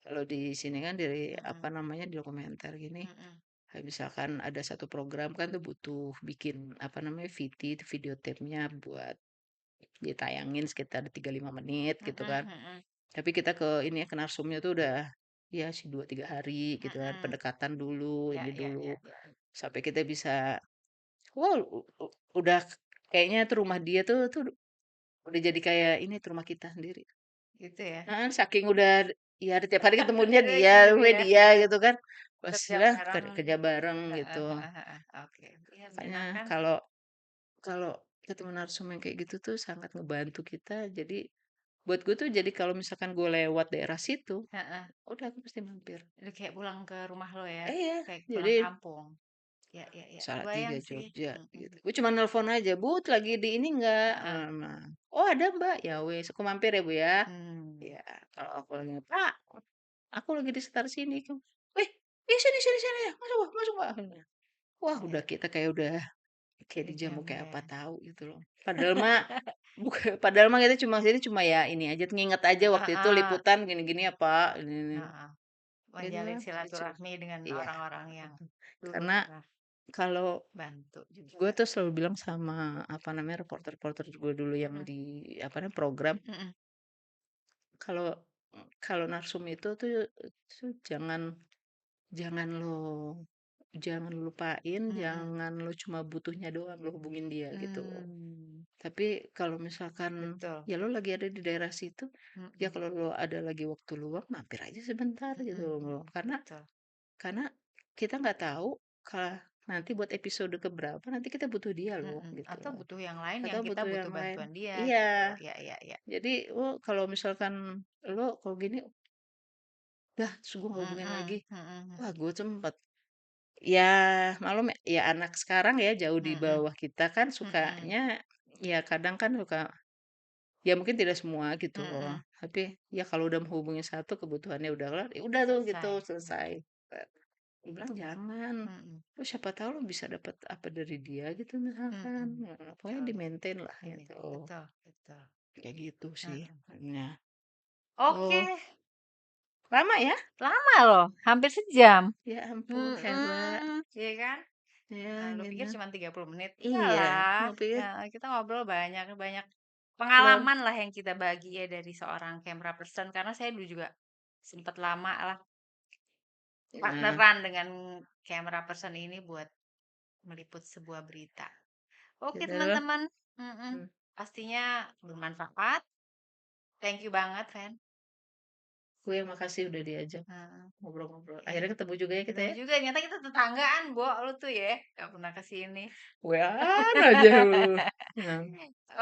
Kalau di sini kan dari apa Mhm namanya di dokumenter gini, mhm. kayak misalkan ada satu program kan tuh butuh bikin apa namanya VT, itu video tape-nya buat ditayangin sekitar 3 5 menit gitu Mhm kan. mhm. Tapi kita ke ini ya, ke narsumnya tuh udah ya sih 2 3 hari gitu kan, Mhm. pendekatan dulu, Ya ini ya dulu, ya ya. sampai kita bisa wow, udah kayaknya tuh rumah dia tuh udah jadi kayak ini tuh rumah kita sendiri. Gitu ya? Heeh, saking udah ya tiap hari ketemunya Udah dia, gitu we ya? dia gitu kan. Pas Kerja lah bareng. kerja bareng Heeh gitu. heeh heeh. Oke. Iya Makanya menyenangkan sih. kalau kalau ketemu narsum yang kayak gitu tuh sangat ngebantu kita. Jadi buat gue tuh jadi kalau misalkan gue lewat daerah situ, Heeh. udah aku pasti mampir. Udah kayak pulang ke rumah lo ya? Iya, Kayak pulang jadi kampung. Ya ya ya. Salatiga, Kebayang sih. Jogja gitu. Mhm. Gue cuma nelpon aja, "Bu, lagi di ini enggak?" Heeh. Nah, "Oh, ada, Mbak." "Ya wes, aku mampir ya, Bu, ya." Mmm. Ya, kalau aku lagi, "Pak, aku lagi di sekitar sini." "Wih, ya sini sini sini, masuk, Mbak." Wah, udah Iya. kita kayak udah kayak dijamu Dijamu kayak ya? apa tahu gitu loh. Padahal mah padahal mah kita cuma sini cuma ya ini aja, nginget aja waktu itu Heeh. liputan gini-gini ya, Pak, ini. Heeh. Gitu, Menjalin lucu. silaturahmi dengan Iya, orang-orang yang dulu karena pernah kalau bantu gue juga. tuh selalu bilang sama, apa namanya, reporter-reporter gue dulu yang Mhm di, apa namanya, program, mhm kalau kalau narsum itu tuh jangan jangan lo jangan lo lupain, mhm. jangan lo cuma butuhnya doang lo hubungin dia gitu. Mmm. Tapi kalau misalkan Betul. ya lo lagi ada di daerah situ, ya Mhm kalau lo ada lagi waktu luang mampir aja sebentar gitu mhm mhm. loh. Betul. Karena kita nggak tahu nanti buat episode keberapa nanti kita butuh dia loh Mhm. gitu Atau loh. butuh yang lain yang Atau kita butuh butuh yang lain. bantuan dia Iya. gitu. Ya ya ya. Jadi kalau misalkan lo kalau gini, dah terus gue ngehubungin lagi. Mhm mhm Wah gue sempet. Ya malum ya anak sekarang ya jauh di mhm bawah kita kan mhm sukanya ya kadang kan suka ya mungkin tidak semua gitu mhm loh. mhm. Tapi ya kalau udah menghubungi satu kebutuhannya udah kelar, ya udah tuh gitu Selesai. selesai. Dia bilang jangan. Mhm Terus siapa tahu lo bisa dapat apa dari dia gitu misalkan. mhm. Pokoknya Betul. di-maintain lah Ini gitu. betul betul. Kayak gitu sih. Heeh. Nah. Oke, Oh, lama ya? lama loh, hampir sejam. Ya ampun, Hera. Mhm, iya kan? Ya, Lu pikir gitu. cuma 30 menit? Enggak Iya, lah, gue pikir kita ngobrol banyak banyak kalau pengalaman lah yang kita bagi ya dari seorang camera person, karena saya dulu juga sempat lama lah nah, partneran dengan camera person ini buat meliput sebuah berita. ya Oke udahlah. teman-teman, mhm, Hmm. pastinya bermanfaat. Thank you banget, Fen. Gue yang makasih udah diajak Heeh, ngobrol-ngobrol. iya. Akhirnya ketemu juga ya kita Ketemu ya. juga, ternyata kita tetanggaan, Bo, lu tuh ya, nggak pernah ke sini. Wean aja lu. Nah,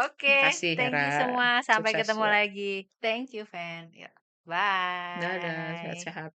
Oke, makasih thank you Hera. semua. Sampai Sukses ketemu ya. lagi. Thank you, Fan. Ya, Dadah, bye. sehat-sehat.